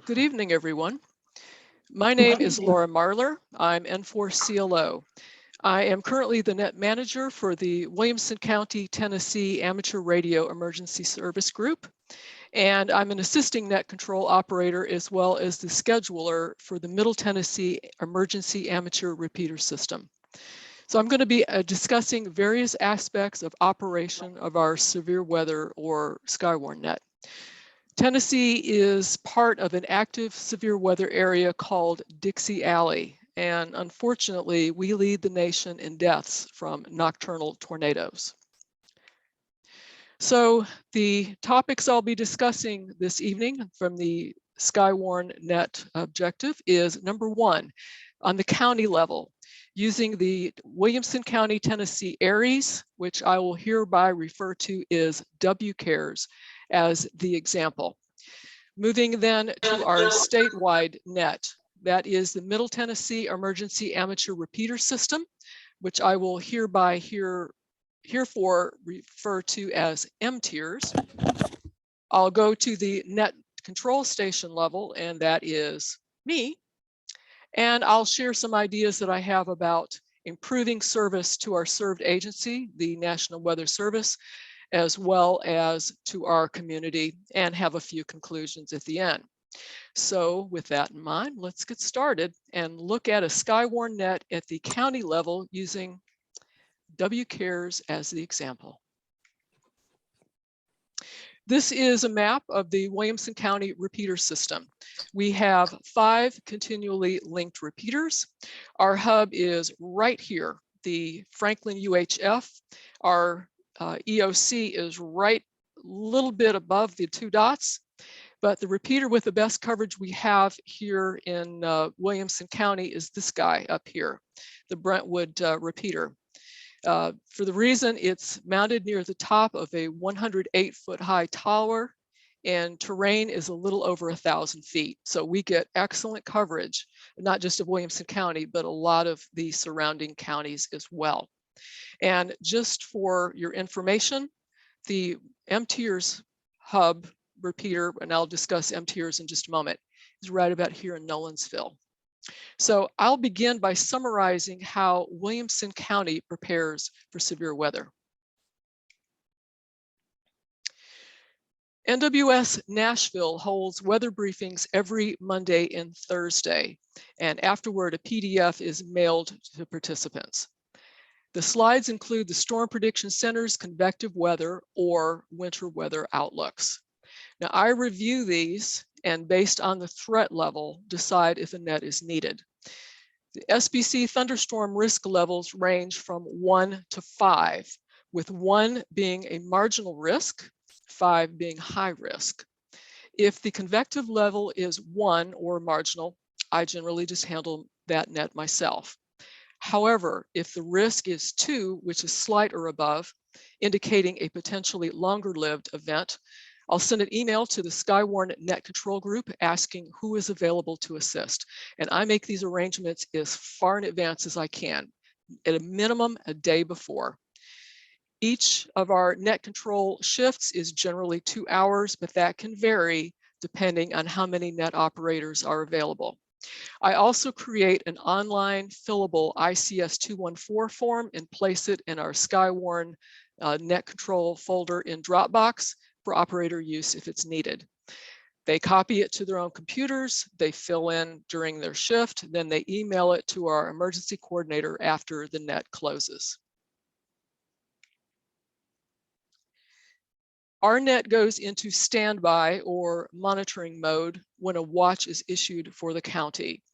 Good evening, everyone. My name is Laura Marler. I'm N4CLO. I am currently the net manager for the Williamson County, Tennessee Amateur Radio Emergency Service Group, and I'm an assisting net control operator as well as the scheduler for the Middle Tennessee Emergency Amateur Repeater System. So I'm going to be discussing various aspects of operation of our severe weather or Skywarn net. Tennessee is part of an active severe weather area called Dixie Alley, and unfortunately, we lead the nation in deaths from nocturnal tornadoes. So the topics I'll be discussing this evening from the Skywarn net objective is number one, on the county level, using the Williamson County, Tennessee ARES, which I will hereby refer to as WCARES, as the example. Moving then to our statewide net, that is the Middle Tennessee Emergency Amateur Repeater System, which I will herefore refer to as MTIRS. I'll go to the net control station level, and that is me. And I'll share some ideas that I have about improving service to our served agency, the National Weather Service, as well as to our community, and have a few conclusions at the end. So with that in mind, let's get started and look at a Skywarn net at the county level using WCARES as the example. This is a map of the Williamson County repeater system. We have 5 continually linked repeaters. Our hub is right here, the Franklin UHF. Our EOC is right a little bit above the 2 dots, but the repeater with the best coverage we have here in Williamson County is this guy up here, the Brentwood Repeater. For the reason it's mounted near the top of a 108-foot high tower, and terrain is a little over 1,000 feet. So we get excellent coverage, not just of Williamson County, but a lot of the surrounding counties as well. And just for your information, the MTIRS hub repeater, and I'll discuss MTIRS in just a moment, is right about here in Nolensville. So I'll begin by summarizing how Williamson County prepares for severe weather. NWS Nashville holds weather briefings every Monday and Thursday, and afterward a PDF is mailed to participants. The slides include the Storm Prediction Center's convective weather or winter weather outlooks. Now I review these and based on the threat level, decide if a net is needed. The SPC thunderstorm risk levels range from 1 to 5, with 1 being a marginal risk, 5 being high risk. If the convective level is 1 or marginal, I generally just handle that net myself. However, if the risk is 2, which is slight or above, indicating a potentially longer-lived event, I'll send an email to the Skywarn Net Control Group asking who is available to assist. And I make these arrangements as far in advance as I can, at a minimum a day before. Each of our net control shifts is generally 2 hours, but that can vary depending on how many net operators are available. I also create an online fillable ICS 214 form and place it in our Skywarn net control folder in Dropbox for operator use if it's needed. They copy it to their own computers, they fill in during their shift, then they email it to our emergency coordinator after the net closes. Our net goes into standby or monitoring mode when a watch is issued for the county.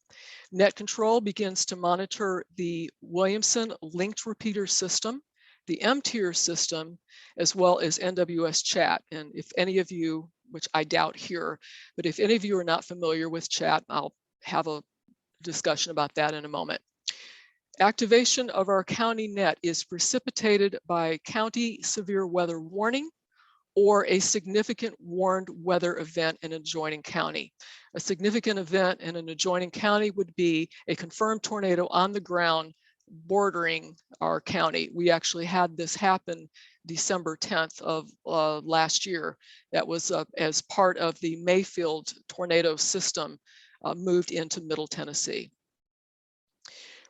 Net control begins to monitor the Williamson linked repeater system, the MTIR system, as well as NWS chat. And if any of you, which I doubt here, but if any of you are not familiar with chat, I'll have a discussion about that in a moment. Activation of our county net is precipitated by county severe weather warning or a significant warned weather event in an adjoining county. A significant event in an adjoining county would be a confirmed tornado on the ground bordering our county. We actually had this happen December 10th of last year. That was as part of the Mayfield tornado system moved into Middle Tennessee.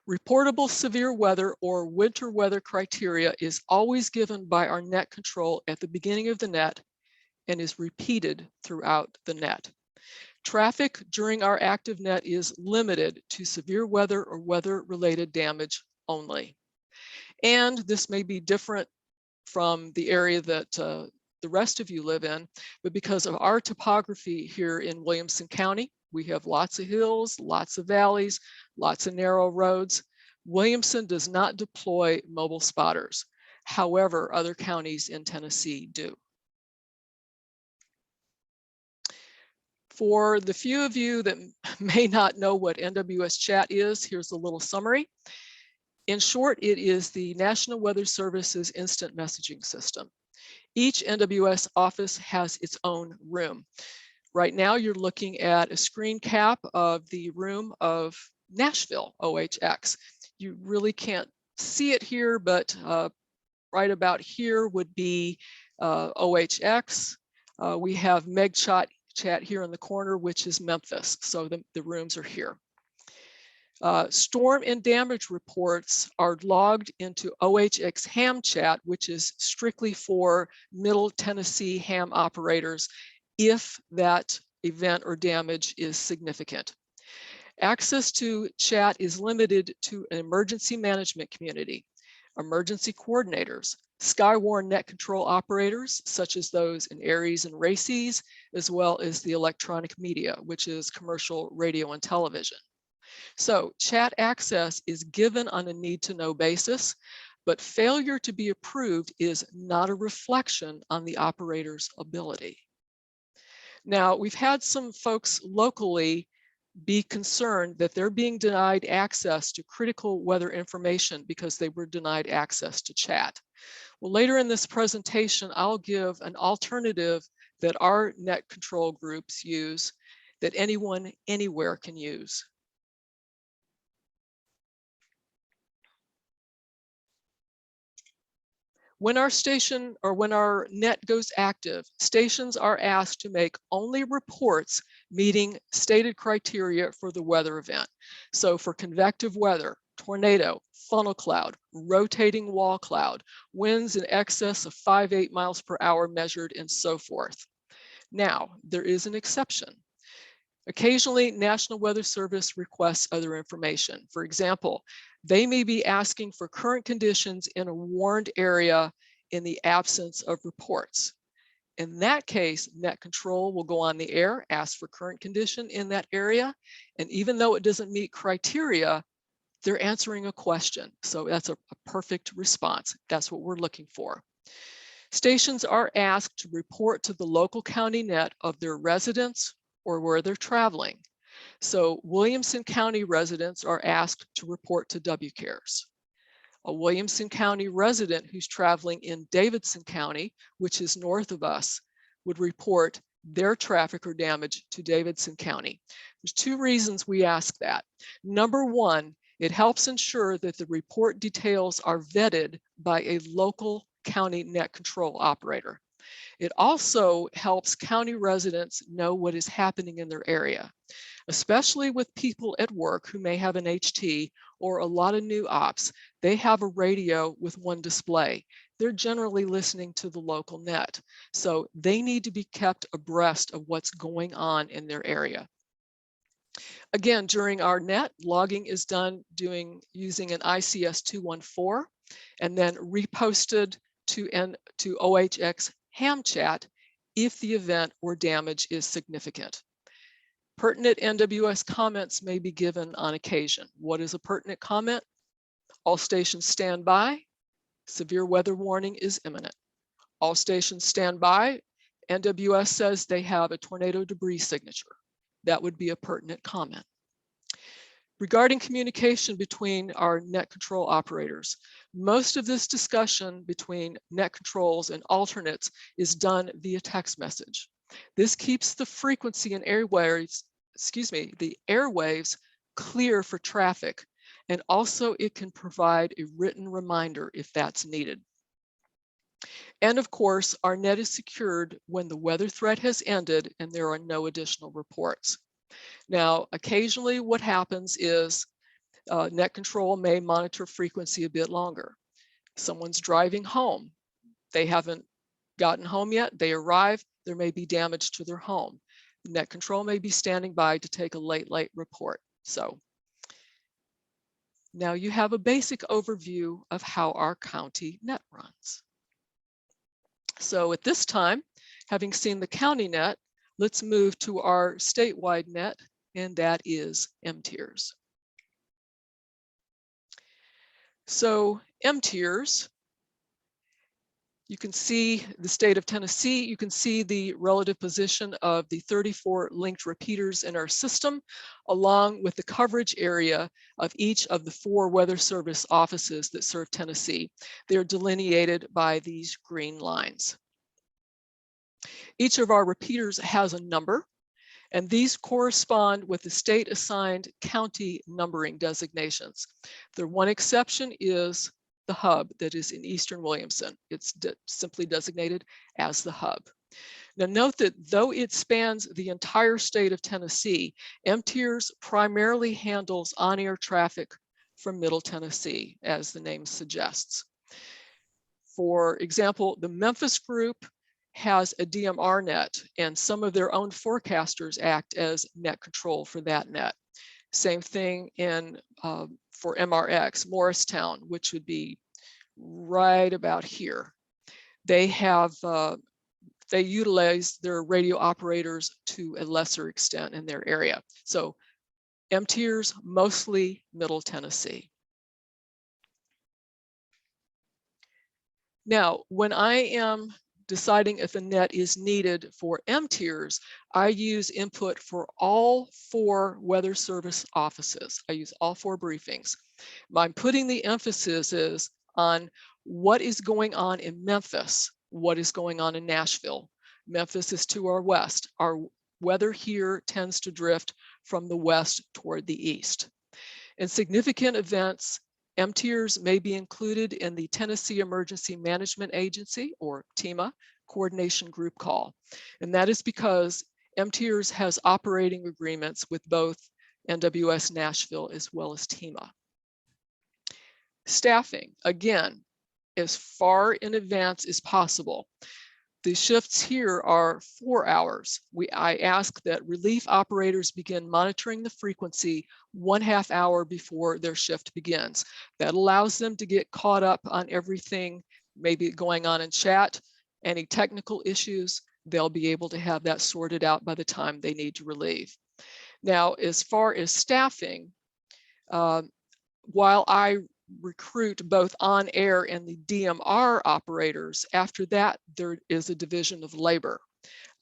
Reportable severe weather or winter weather criteria is always given by our net control at the beginning of the net and is repeated throughout the net. Traffic during our active net is limited to severe weather or weather-related damage only. And this may be different from the area that the rest of you live in, but because of our topography here in Williamson County, we have lots of hills, lots of valleys, lots of narrow roads. Williamson does not deploy mobile spotters. However, other counties in Tennessee do. For the few of you that may not know what NWS Chat is, here's a little summary. In short, it is the National Weather Service's instant messaging system. Each NWS office has its own room. Right now, you're looking at a screen cap of the room of Nashville OHX. You really can't see it here, but right about here would be OHX. We have MegChat here in the corner, which is Memphis. So the rooms are here. Storm and damage reports are logged into OHX ham chat, which is strictly for Middle Tennessee ham operators if that event or damage is significant. Access to chat is limited to an emergency management community, emergency coordinators, Skywarn net control operators, such as those in Aries and Races, as well as the electronic media, which is commercial radio and television. So chat access is given on a need-to-know basis, but failure to be approved is not a reflection on the operator's ability. Now, we've had some folks locally be concerned that they're being denied access to critical weather information because they were denied access to chat. Well, later in this presentation, I'll give an alternative that our net control groups use that anyone anywhere can use. When our station or when our net goes active, stations are asked to make only reports meeting stated criteria for the weather event. So for convective weather, tornado, funnel cloud, rotating wall cloud, winds in excess of 5.8 miles per hour measured, and so forth. Now, there is an exception. Occasionally, National Weather Service requests other information. For example, they may be asking for current conditions in a warned area in the absence of reports. In that case, net control will go on the air, ask for current condition in that area, and even though it doesn't meet criteria, they're answering a question. So that's a perfect response. That's what we're looking for. Stations are asked to report to the local county net of their residents or where they're traveling. So Williamson County residents are asked to report to WCARES. A Williamson County resident who's traveling in Davidson County, which is north of us, would report their traffic or damage to Davidson County. There's two reasons we ask that. Number one, it helps ensure that the report details are vetted by a local county net control operator. It also helps county residents know what is happening in their area, especially with people at work who may have an HT or a lot of new ops. They have a radio with one display. They're generally listening to the local net. So they need to be kept abreast of what's going on in their area. Again, during our net, logging is done using an ICS 214 and then reposted to OHX ham chat if the event or damage is significant. Pertinent NWS comments may be given on occasion. What is a pertinent comment? All stations stand by. Severe weather warning is imminent. All stations stand by. NWS says they have a tornado debris signature. That would be a pertinent comment. Regarding communication between our net control operators, most of this discussion between net controls and alternates is done via text message. This keeps the frequency and airwaves, the airwaves clear for traffic, and also it can provide a written reminder if that's needed. And of course, our net is secured when the weather threat has ended and there are no additional reports. Now, occasionally what happens is net control may monitor frequency a bit longer. Someone's driving home. They haven't gotten home yet. They arrive. There may be damage to their home. Net control may be standing by to take a late report. So now you have a basic overview of how our county net runs. So at this time, having seen the county net, let's move to our statewide net, and that is MTIERS. So MTIERS, you can see the state of Tennessee. You can see the relative position of the 34 linked repeaters in our system, along with the coverage area of each of the 4 Weather Service offices that serve Tennessee. They're delineated by these green lines. Each of our repeaters has a number, and these correspond with the state-assigned county numbering designations. The one exception is the hub that is in Eastern Williamson. It's simply designated as the hub. Now note that though it spans the entire state of Tennessee, MTIERS primarily handles on-air traffic from Middle Tennessee, as the name suggests. For example, the Memphis group has a DMR net, and some of their own forecasters act as net control for that net. Same thing for MRX, Morristown, which would be right about here. They have, they utilize their radio operators to a lesser extent in their area. So MTIERS, mostly Middle Tennessee. Now, when I am deciding if a net is needed for MTIERS, I use input for all 4 Weather Service offices. I use all 4 briefings. I'm putting the emphasis is on what is going on in Memphis, what is going on in Nashville. Memphis is to our west. Our weather here tends to drift from the west toward the east. In significant events, MTIERS may be included in the Tennessee Emergency Management Agency, or TEMA, coordination group call. And that is because MTIERS has operating agreements with both NWS Nashville as well as TEMA. Staffing, again, as far in advance as possible. The shifts here are 4 hours. I ask that relief operators begin monitoring the frequency 1/2 hour before their shift begins. That allows them to get caught up on everything maybe going on in chat, any technical issues. They'll be able to have that sorted out by the time they need to relieve. Now, as far as staffing, while I recruit both on air and the DMR operators, after that, there is a division of labor.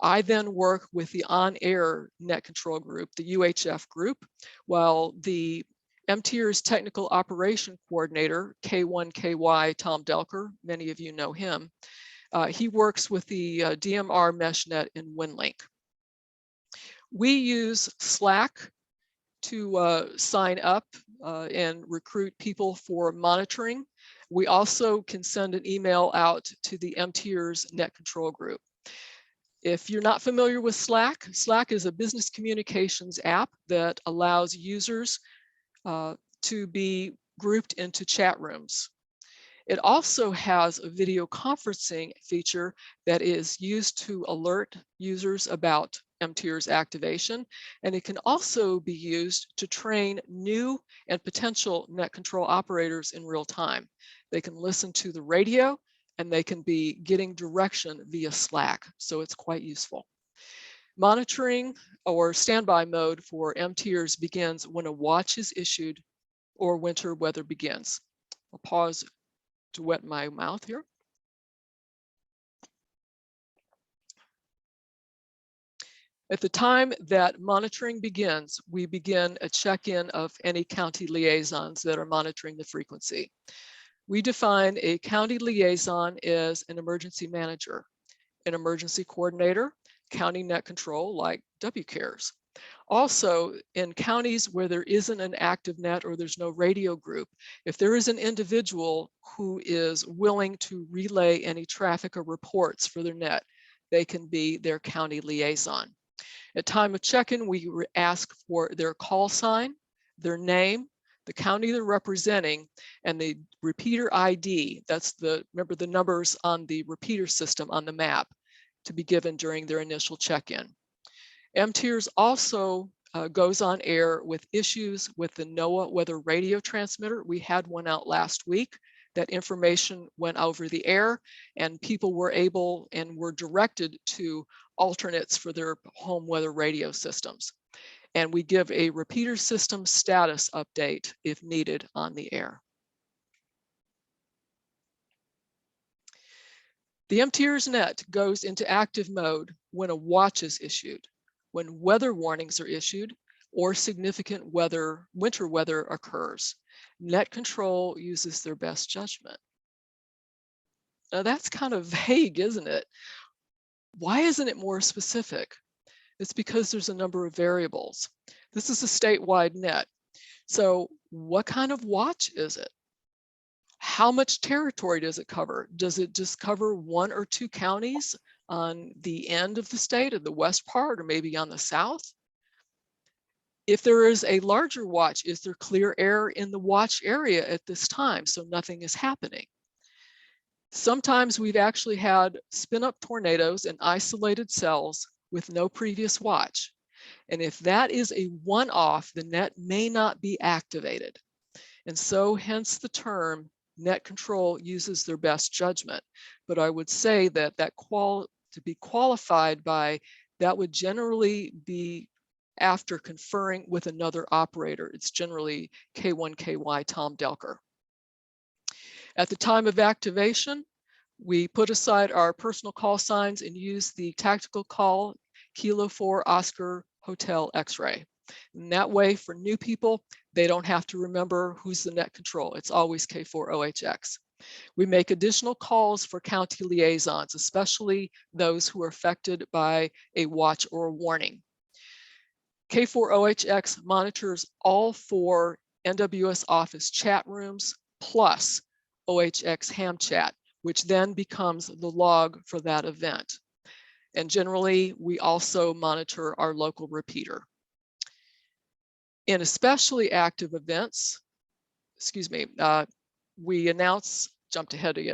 I then work with the on air net control group, the UHF group, while the MTIERS technical operation coordinator, K1KY Tom Delker, many of you know him, he works with the DMR meshnet in WinLink. We use Slack to sign up and recruit people for monitoring. We also can send an email out to the MTIERS net control group. If you're not familiar with Slack, Slack is a business communications app that allows users to be grouped into chat rooms. It also has a video conferencing feature that is used to alert users about MTIERS activation, and it can also be used to train new and potential net control operators in real time. They can listen to the radio and they can be getting direction via Slack, so it's quite useful. Monitoring or standby mode for MTIERS begins when a watch is issued or winter weather begins. I'll pause to wet my mouth here. At the time that monitoring begins, we begin a check-in of any county liaisons that are monitoring the frequency. We define a county liaison as an emergency manager, an emergency coordinator, county net control like WCARES. Also, in counties where there isn't an active net or there's no radio group, if there is an individual who is willing to relay any traffic or reports for their net, they can be their county liaison. At time of check-in, we ask for their call sign, their name, the county they're representing, and the repeater ID. That's remember the numbers on the repeater system on the map to be given during their initial check-in. MTIRS also goes on air with issues with the NOAA weather radio transmitter. We had one out last week. That information went over the air and people were able and were directed to alternates for their home weather radio systems. And we give a repeater system status update if needed on the air. The MTIRS net goes into active mode when a watch is issued, when weather warnings are issued, or significant winter weather occurs. Net control uses their best judgment. Now that's kind of vague, isn't it? Why isn't it more specific? It's because there's a number of variables. This is a statewide net. So what kind of watch is it? How much territory does it cover? Does it just cover 1 or 2 counties on the end of the state, of the west part, or maybe on the south? If there is a larger watch, is there clear air in the watch area at this time so nothing is happening? Sometimes we've actually had spin-up tornadoes in isolated cells with no previous watch. And if that is a one-off, the net may not be activated. And so hence the term net control uses their best judgment. But I would say that to be qualified by, that would generally be after conferring with another operator. It's generally K1KY Tom Delker. At the time of activation, we put aside our personal call signs and use the tactical call Kilo 4 Oscar Hotel X-ray. And that way, for new people, they don't have to remember who's the net control. It's always K4OHX. We make additional calls for county liaisons, especially those who are affected by a watch or a warning. K4OHX monitors all 4 NWS office chat rooms plus OHX ham chat, which then becomes the log for that event. And generally, we also monitor our local repeater. In especially active events, we announce, jumped ahead of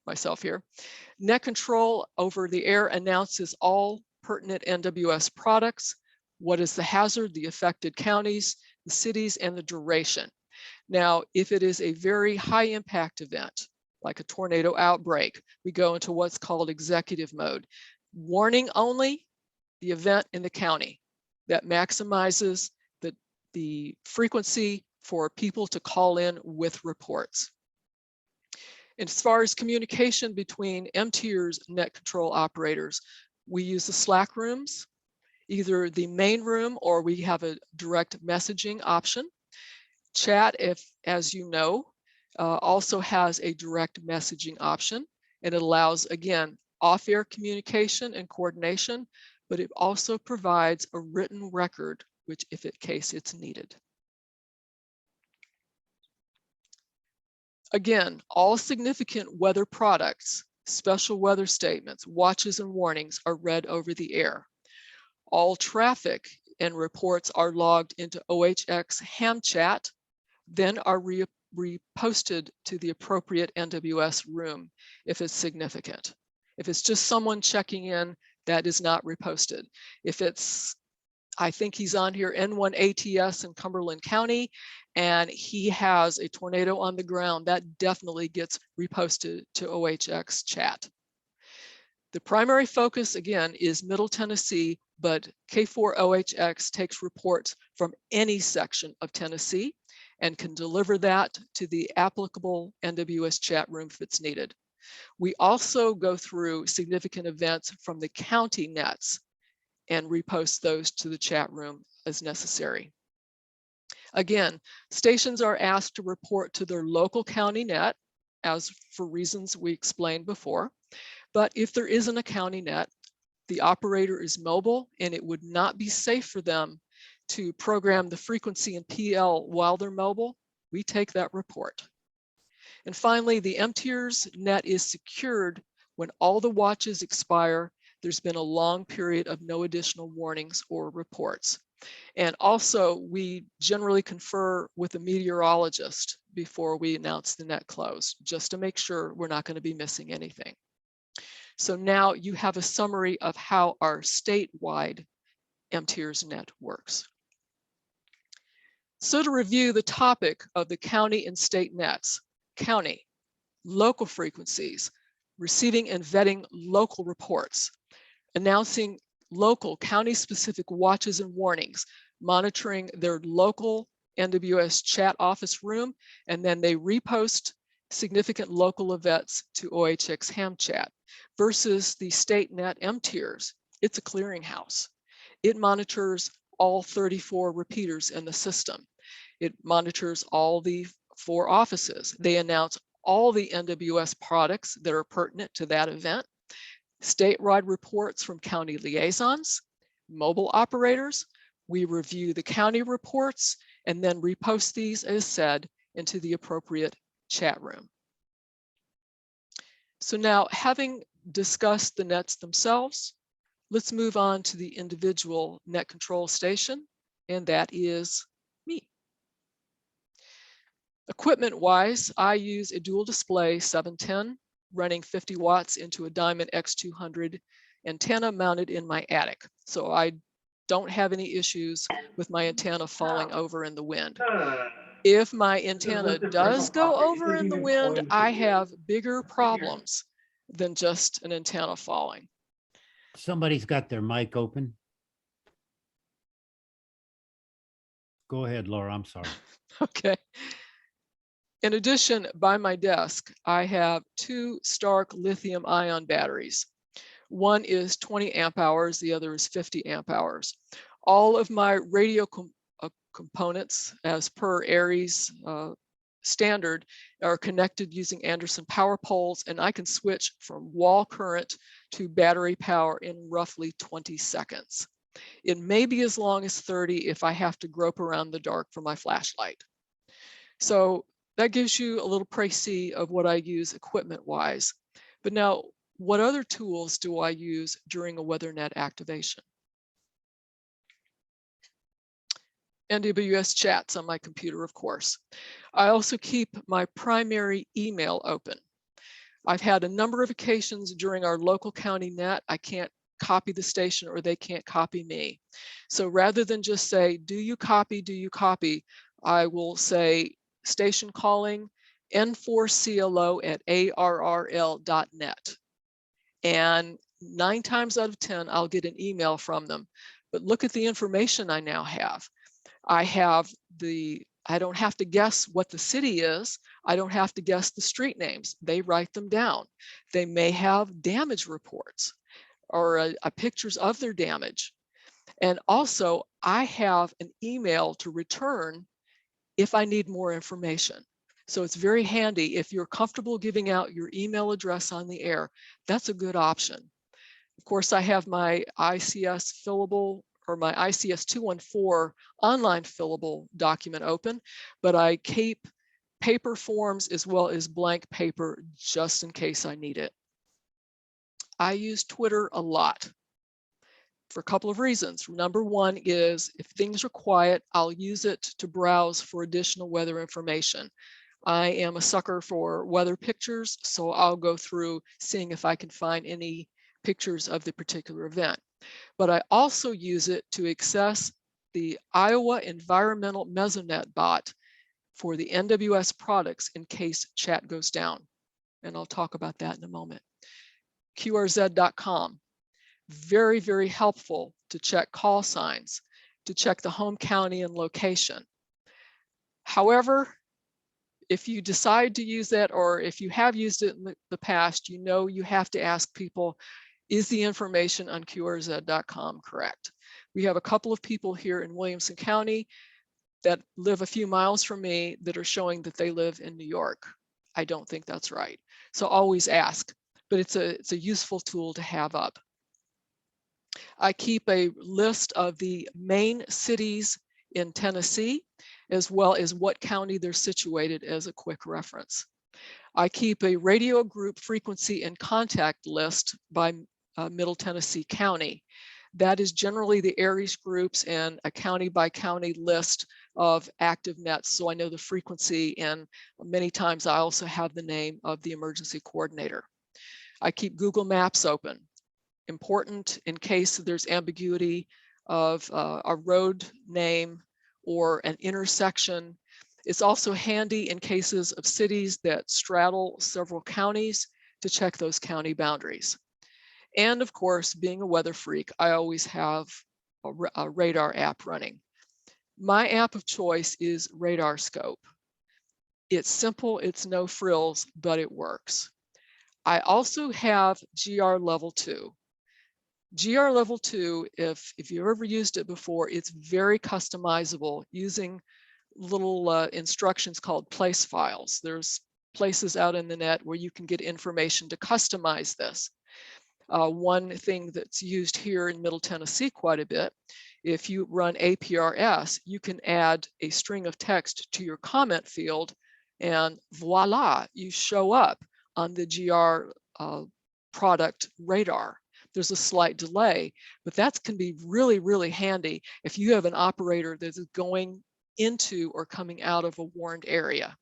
myself here, net control over the air announces all pertinent NWS products, what is the hazard, the affected counties, the cities, and the duration. Now, if it is a very high impact event, like a tornado outbreak, we go into what's called executive mode. Warning only, the event in the county. That maximizes the frequency for people to call in with reports. And as far as communication between MTIRS net control operators, we use the Slack rooms, either the main room or we have a direct messaging option. Chat, as you know, also has a direct messaging option, and it allows, again, off-air communication and coordination, but it also provides a written record, which if in case it's needed. Again, all significant weather products, special weather statements, watches and warnings are read over the air. All traffic and reports are logged into OHX ham chat, then are reposted to the appropriate NWS room if it's significant. If it's just someone checking in, that is not reposted. If it's, I think he's on here, N1 ATS in Cumberland County, and he has a tornado on the ground, that definitely gets reposted to OHX chat. The primary focus, again, is Middle Tennessee, but K4OHX takes reports from any section of Tennessee and can deliver that to the applicable NWS chat room if it's needed. We also go through significant events from the county nets and repost those to the chat room as necessary. Again, stations are asked to report to their local county net, as for reasons we explained before. But if there isn't a county net, the operator is mobile and it would not be safe for them to program the frequency and PL while they're mobile, we take that report. And finally, the MTIERS net is secured when all the watches expire. There's been a long period of no additional warnings or reports. And also, we generally confer with a meteorologist before we announce the net close, just to make sure we're not going to be missing anything. So now you have a summary of how our statewide MTIERS net works. So to review the topic of the county and state nets: county, local frequencies, receiving and vetting local reports, announcing local county-specific watches and warnings, monitoring their local NWS chat office room, and then they repost significant local events to OHX Ham Chat, versus the state net MTIERS. It's a clearinghouse. It monitors all 34 repeaters in the system. It monitors all the 4 offices. They announce all the NWS products that are pertinent to that event, statewide reports from county liaisons, mobile operators. We review the county reports and then repost these, as said, into the appropriate chat room. So now, having discussed the nets themselves, let's move on to the individual net control station, and that is me. Equipment-wise, I use a dual display 710 running 50 watts into a Diamond X200 antenna mounted in my attic. So I don't have any issues with my antenna falling over in the wind. If my antenna does go over in the wind, I have bigger problems than just an antenna falling. Somebody's got their mic open. Go ahead, Laura, I'm sorry. Okay. In addition, by my desk, I have 2 Stark lithium-ion batteries. One is 20 amp hours, the other is 50 amp hours. All of my radio components, as per ARIES standard, are connected using Anderson power poles, and I can switch from wall current to battery power in roughly 20 seconds. It may be as long as 30 if I have to grope around the dark for my flashlight. So that gives you a little précis of what I use equipment-wise. But now, what other tools do I use during a Weathernet activation? NWS chats on my computer, of course. I also keep my primary email open. I've had a number of occasions during our local county net, I can't copy the station or they can't copy me. So rather than just say, do you copy, I will say, station calling n4clo@arrl.net. And 9 times out of 10, I'll get an email from them. But look at the information I now have. I don't have to guess what the city is. I don't have to guess the street names. They write them down. They may have damage reports or pictures of their damage. And also, I have an email to return if I need more information. So it's very handy. If you're comfortable giving out your email address on the air, that's a good option. Of course, I have my ICS fillable or my ICS 214 online fillable document open, but I keep paper forms as well as blank paper just in case I need it. I use Twitter a lot for a couple of reasons. Number one is if things are quiet, I'll use it to browse for additional weather information. I am a sucker for weather pictures, so I'll go through seeing if I can find any pictures of the particular event. But I also use it to access the Iowa Environmental Mesonet bot for the NWS products in case chat goes down. And I'll talk about that in a moment. QRZ.com. Very, very helpful to check call signs, to check the home county and location. However, if you decide to use that, or if you have used it in the past, you know you have to ask people, is the information on QRZ.com correct? We have a couple of people here in Williamson County that live a few miles from me that are showing that they live in New York. I don't think that's right. So always ask, but it's a useful tool to have up. I keep a list of the main cities in Tennessee, as well as what county they're situated as a quick reference. I keep a radio group frequency and contact list by Middle Tennessee County. That is generally the Aries groups and a county by county list of active nets. So I know the frequency, and many times I also have the name of the emergency coordinator. I keep Google Maps open. Important in case there's ambiguity of a road name or an intersection. It's also handy in cases of cities that straddle several counties to check those county boundaries. And of course, being a weather freak, I always have a radar app running. My app of choice is Radar Scope. It's simple, it's no frills, but it works. I also have GR Level 2. GR Level 2, if you've ever used it before, it's very customizable using little instructions called place files. There's places out in the net where you can get information to customize this. One thing that's used here in Middle Tennessee quite a bit, if you run APRS, you can add a string of text to your comment field, and voila, you show up on the GR product radar. There's a slight delay, but that can be really, really handy if you have an operator that is going into or coming out of a warned area.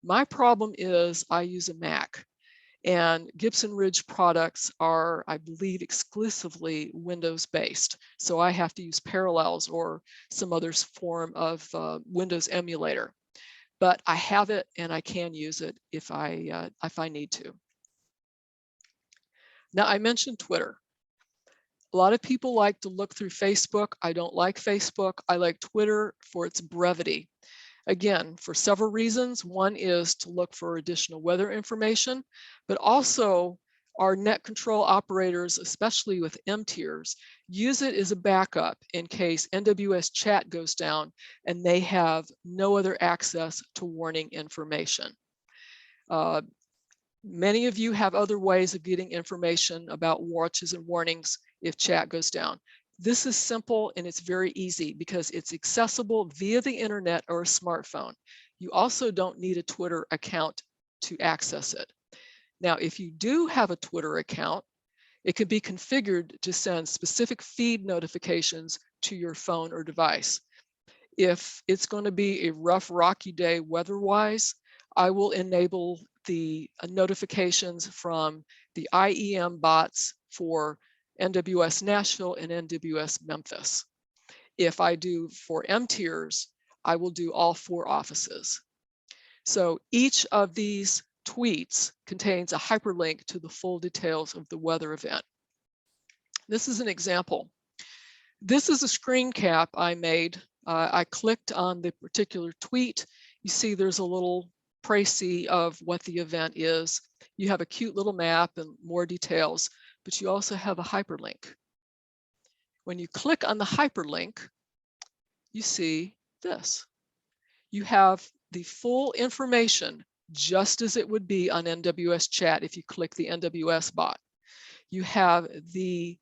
My problem is I use a Mac, and Gibson Ridge products are, I believe, exclusively Windows-based. So I have to use Parallels or some other form of Windows emulator. But I have it and I can use it if I need to. Now, I mentioned Twitter. A lot of people like to look through Facebook. I don't like Facebook. I like Twitter for its brevity. Again, for several reasons. One is to look for additional weather information, but also our net control operators, especially with M tiers, use it as a backup in case NWS chat goes down and they have no other access to warning information. Many of you have other ways of getting information about watches and warnings if chat goes down. This is simple and it's very easy because it's accessible via the internet or a smartphone. You also don't need a Twitter account to access it. Now, if you do have a Twitter account, it can be configured to send specific feed notifications to your phone or device. If it's going to be a rough, rocky day weather-wise, I will enable the notifications from the IEM bots for NWS Nashville and NWS Memphis. If I do for M tiers, I will do all 4 offices. So each of these tweets contains a hyperlink to the full details of the weather event. This is an example. This is a screen cap I made. I clicked on the particular tweet. You see there's a little précis of what the event is. You have a cute little map and more details, but you also have a hyperlink. When you click on the hyperlink, you see this. You have the full information just as it would be on NWS chat if you click the NWS bot. You have the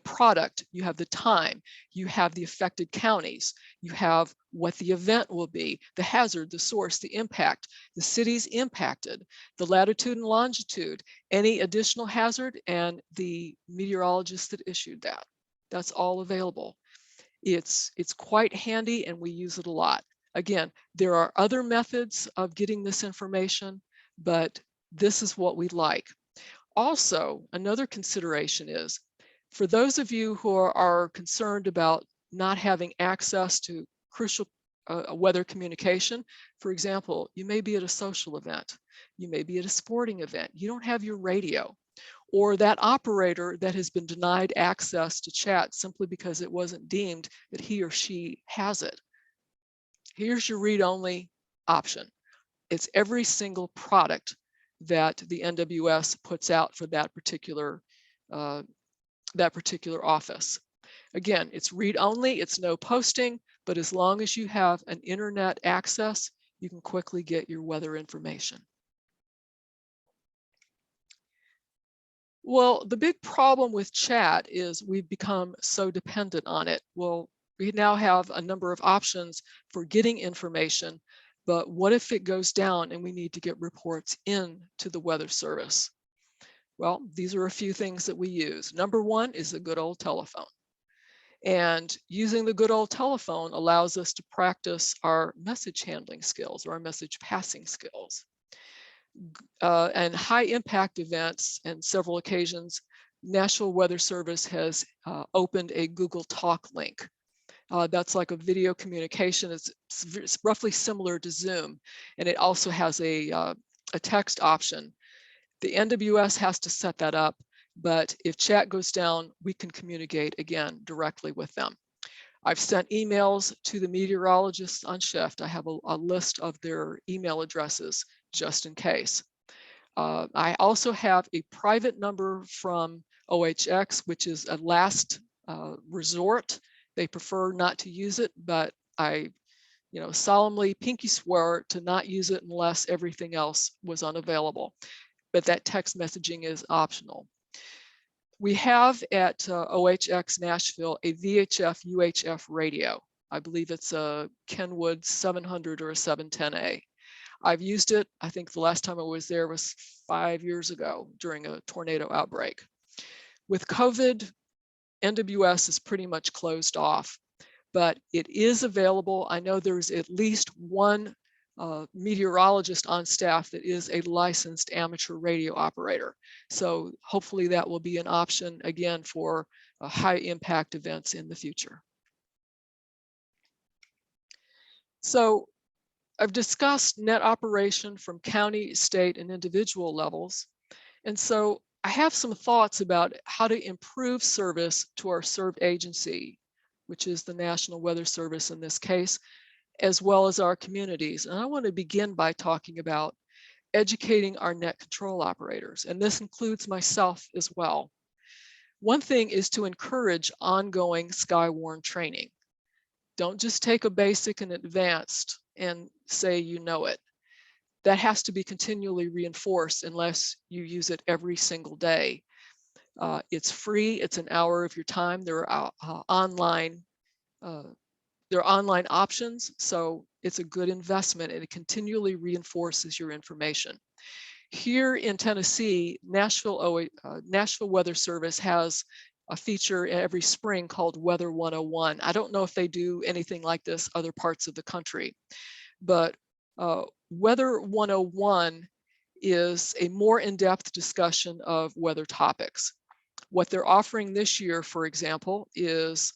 product, you have the time, you have the affected counties, you have what the event will be, the hazard, the source, the impact, the cities impacted, the latitude and longitude, any additional hazard, and the meteorologist that issued that. That's all available. It's quite handy and we use it a lot. Again, there are other methods of getting this information, but this is what we like. Also, another consideration is, for those of you who are concerned about not having access to crucial weather communication, for example, you may be at a social event, you may be at a sporting event, you don't have your radio, or that operator that has been denied access to chat simply because it wasn't deemed that he or she has it. Here's your read-only option. It's every single product that the NWS puts out for that particular office. Again, it's read-only, it's no posting, but as long as you have an internet access, you can quickly get your weather information. Well, the big problem with chat is we've become so dependent on it. Well, we now have a number of options for getting information, but what if it goes down and we need to get reports in to the Weather Service? Well, these are a few things that we use. Number one is the good old telephone. And using the good old telephone allows us to practice our message handling skills or our message passing skills. And high impact events, and several occasions, National Weather Service has opened a Google Talk link. That's like a video communication. It's roughly similar to Zoom, and it also has a text option. The NWS has to set that up, but if chat goes down, we can communicate again directly with them. I've sent emails to the meteorologists on shift. I have a list of their email addresses just in case. I also have a private number from OHX, which is a last resort. They prefer not to use it, but I solemnly pinky swear to not use it unless everything else was unavailable. But that text messaging is optional. We have at OHX Nashville a VHF UHF radio. I believe it's a Kenwood 700 or a 710A. I've used it, I think the last time I was there was 5 years ago during a tornado outbreak. With COVID, NWS is pretty much closed off, but it is available. I know there's at least one meteorologist on staff that is a licensed amateur radio operator. So hopefully that will be an option again for high impact events in the future. So I've discussed net operation from county, state, and individual levels. And so I have some thoughts about how to improve service to our served agency, which is the National Weather Service in this case, as well as our communities. And I want to begin by talking about educating our net control operators. And this includes myself as well. One thing is to encourage ongoing Skywarn training. Don't just take a basic and advanced and say you know it. That has to be continually reinforced unless you use it every single day. It's free, it's an hour of your time. There are online options, so it's a good investment and it continually reinforces your information. Here in Tennessee, Nashville Weather Service has a feature every spring called Weather 101. I don't know if they do anything like this other parts of the country, but Weather 101 is a more in-depth discussion of weather topics. What they're offering this year, for example, is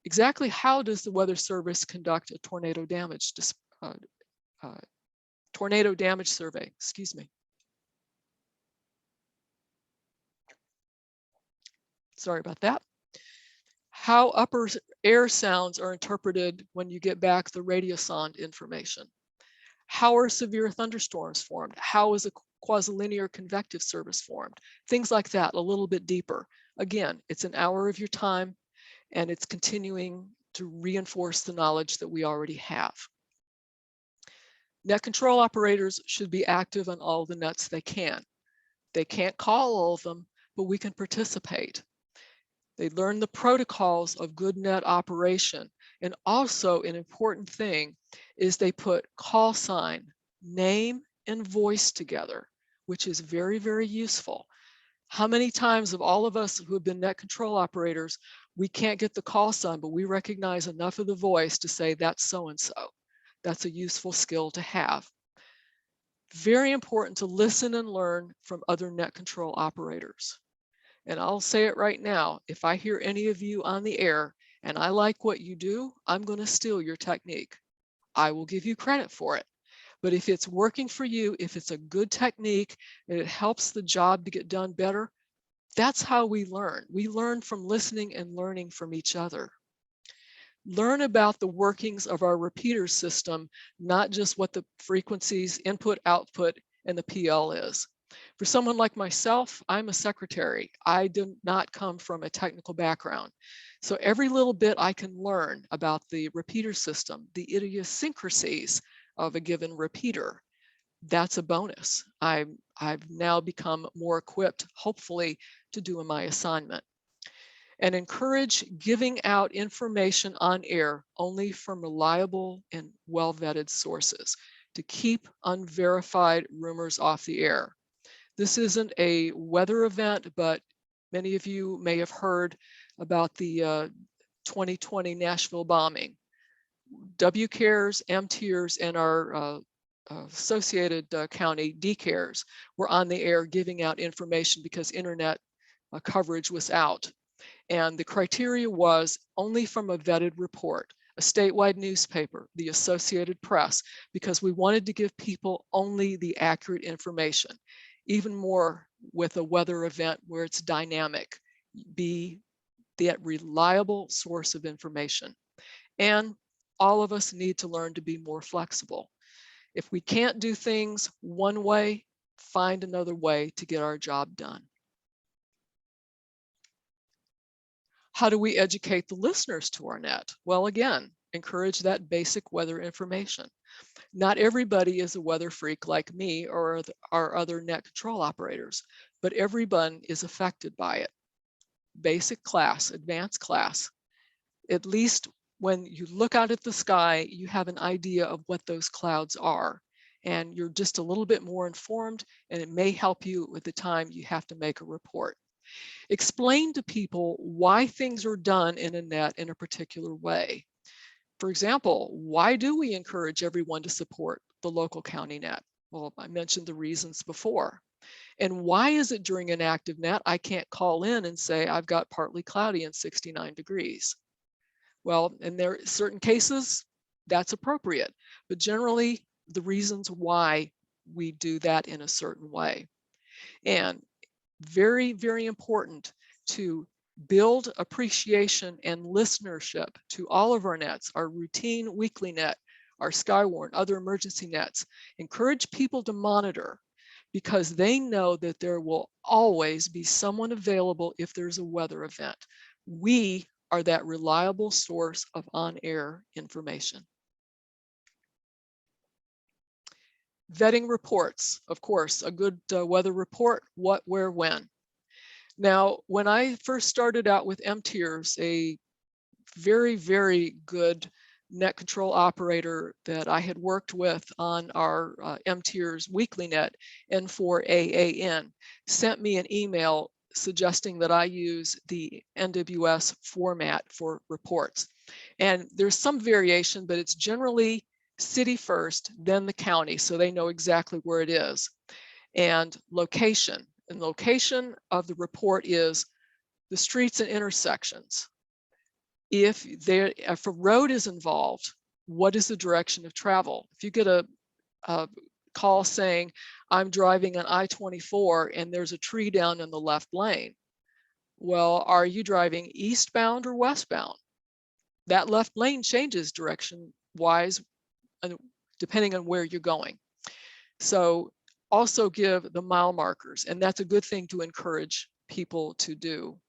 exactly how does the Weather Service conduct a tornado damage survey, excuse me. Sorry about that. How upper air sounds are interpreted when you get back the radiosonde information. How are severe thunderstorms formed? How is a quasi-linear convective service formed? Things like that, a little bit deeper. Again, it's an hour of your time and it's continuing to reinforce the knowledge that we already have. Net control operators should be active on all the nets they can. They can't call all of them, but we can participate. They learn the protocols of good net operation. And also an important thing is they put call sign, name, and voice together, which is very, very useful. How many times of all of us who have been net control operators, we can't get the call sign, but we recognize enough of the voice to say that's so-and-so. That's a useful skill to have. Very important to listen and learn from other net control operators. And I'll say it right now, if I hear any of you on the air and I like what you do, I'm going to steal your technique. I will give you credit for it. But if it's working for you, if it's a good technique and it helps the job to get done better, that's how we learn. We learn from listening and learning from each other. Learn about the workings of our repeater system, not just what the frequencies, input, output, and the PL is. For someone like myself, I'm a secretary. I do not come from a technical background. So every little bit I can learn about the repeater system, the idiosyncrasies of a given repeater, that's a bonus. I've now become more equipped, hopefully, to do my assignment. And encourage giving out information on air only from reliable and well-vetted sources to keep unverified rumors off the air. This isn't a weather event, but many of you may have heard about the 2020 Nashville bombing. WCARES, MTIRS, and our associated county DCARES were on the air giving out information because internet coverage was out. And the criteria was only from a vetted report, a statewide newspaper, the Associated Press, because we wanted to give people only the accurate information. Even more with a weather event where it's dynamic, be that reliable source of information. And all of us need to learn to be more flexible. If we can't do things one way, find another way to get our job done. How do we educate the listeners to our net? Well, again, encourage that basic weather information. Not everybody is a weather freak like me or our other net control operators, but everyone is affected by it. Basic class, advanced class. At least when you look out at the sky, you have an idea of what those clouds are, and you're just a little bit more informed, and it may help you at the time you have to make a report. Explain to people why things are done in a net in a particular way. For example, why do we encourage everyone to support the local county net? Well, I mentioned the reasons before. And why is it during an active net I can't call in and say I've got partly cloudy and 69 degrees? Well, in there are certain cases that's appropriate, but generally the reasons why we do that in a certain way. And very, very important to build appreciation and listenership to all of our nets, our routine weekly net, our Skywarn, other emergency nets. Encourage people to monitor because they know that there will always be someone available if there's a weather event. We are that reliable source of on-air information. Vetting reports, of course, a good weather report, what, where, when. Now, when I first started out with MTIRS, a very, very good net control operator that I had worked with on our MTIRS weekly net, N4AAN, sent me an email suggesting that I use the NWS format for reports. And there's some variation, but it's generally city first, then the county, so they know exactly where it is. And location. And location of the report is the streets and intersections. If a road is involved, what is the direction of travel? If you get a call saying, I'm driving on I-24 and there's a tree down in the left lane, well, are you driving eastbound or westbound? That left lane changes direction-wise depending on where you're going. So also give the mile markers, and that's a good thing to encourage people to do.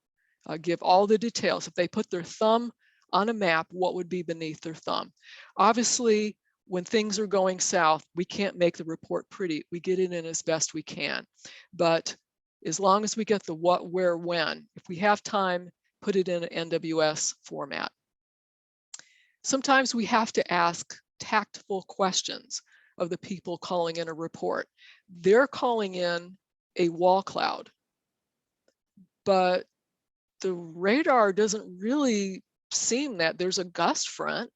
Give all the details. If they put their thumb on a map, what would be beneath their thumb? Obviously, when things are going south, we can't make the report pretty. We get it in as best we can. But as long as we get the what, where, when, if we have time, put it in an NWS format. Sometimes we have to ask tactful questions of the people calling in a report. They're calling in a wall cloud, but the radar doesn't really seem that. There's a gust front,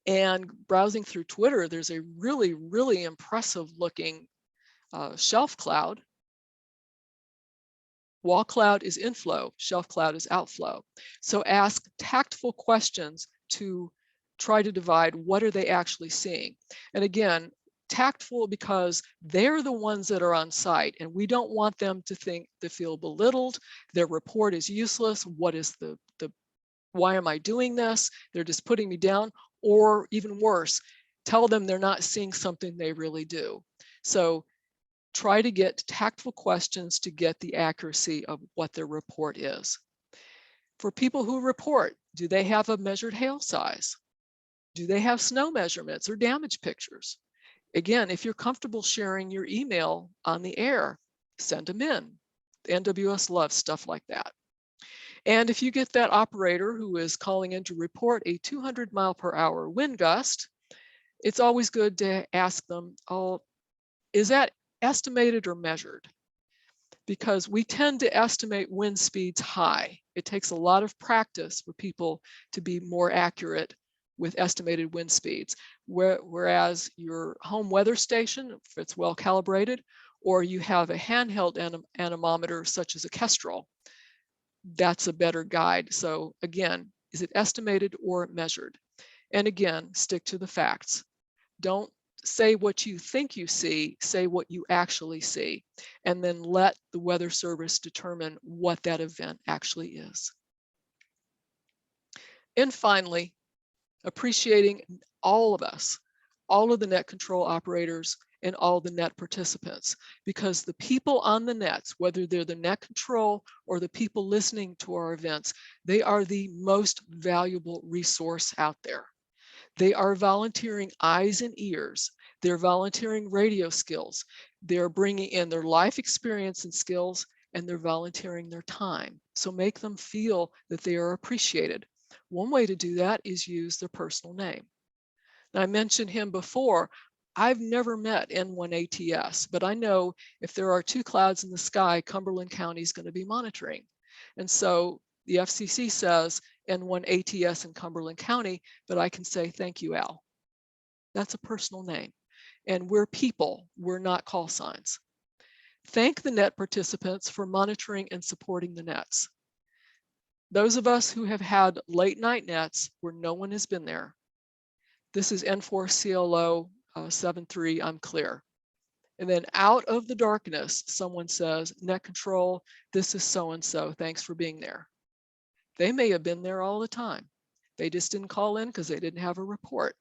and browsing through Twitter, there's a really, really impressive looking shelf cloud. Wall cloud is inflow, shelf cloud is outflow. So ask tactful questions to try to divide what are they actually seeing. And again, tactful because they're the ones that are on site, and we don't want them to feel belittled. Their report is useless. What is why am I doing this? They're just putting me down, or even worse, tell them they're not seeing something they really do. So try to get tactful questions to get the accuracy of what their report is. For people who report, do they have a measured hail size? Do they have snow measurements or damage pictures? Again, if you're comfortable sharing your email on the air, send them in. The NWS loves stuff like that. And if you get that operator who is calling in to report a 200-mile-per-hour wind gust, it's always good to ask them, oh, is that estimated or measured? Because we tend to estimate wind speeds high. It takes a lot of practice for people to be more accurate with estimated wind speeds. Whereas your home weather station, if it's well calibrated, or you have a handheld anemometer such as a Kestrel, that's a better guide. So again, is it estimated or measured? And again, stick to the facts. Don't say what you think you see, say what you actually see, and then let the Weather Service determine what that event actually is. And finally, appreciating all of us, all of the net control operators and all the net participants, because the people on the nets, whether they're the net control or the people listening to our events, they are the most valuable resource out there. They are volunteering eyes and ears. They're volunteering radio skills. They're bringing in their life experience and skills, and they're volunteering their time. So make them feel that they are appreciated. One way to do that is use their personal name. Now, I mentioned him before. I've never met N1ATS, but I know if there are 2 clouds in the sky, Cumberland County is going to be monitoring. And so the FCC says N1ATS in Cumberland County, but I can say, thank you, Al. That's a personal name. And we're people, we're not call signs. Thank the net participants for monitoring and supporting the nets. Those of us who have had late night nets where no one has been there, this is N4CLO 73, I'm clear. And then out of the darkness, someone says, net control, this is so-and-so, thanks for being there. They may have been there all the time. They just didn't call in because they didn't have a report.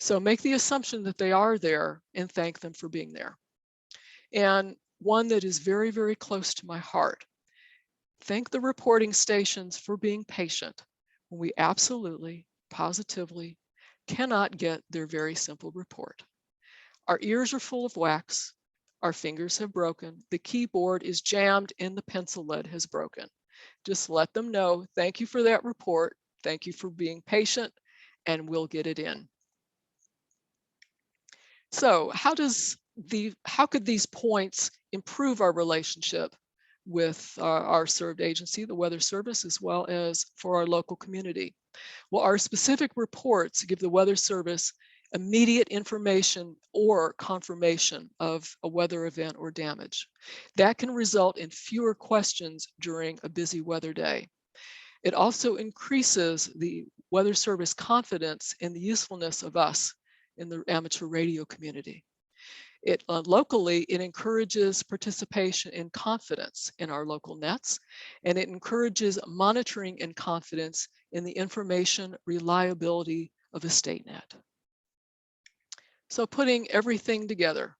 So make the assumption that they are there and thank them for being there. And one that is very, very close to my heart. Thank the reporting stations for being patient when we absolutely, positively cannot get their very simple report. Our ears are full of wax. Our fingers have broken. The keyboard is jammed and the pencil lead has broken. Just let them know, thank you for that report. Thank you for being patient, and we'll get it in. So how could these points improve our relationship with our served agency, the Weather Service, as well as for our local community? Well, our specific reports give the Weather Service immediate information or confirmation of a weather event or damage. That can result in fewer questions during a busy weather day. It also increases the Weather Service confidence in the usefulness of us in the amateur radio community. Locally, it encourages participation and confidence in our local nets, and it encourages monitoring and confidence in the information reliability of a state net. So putting everything together,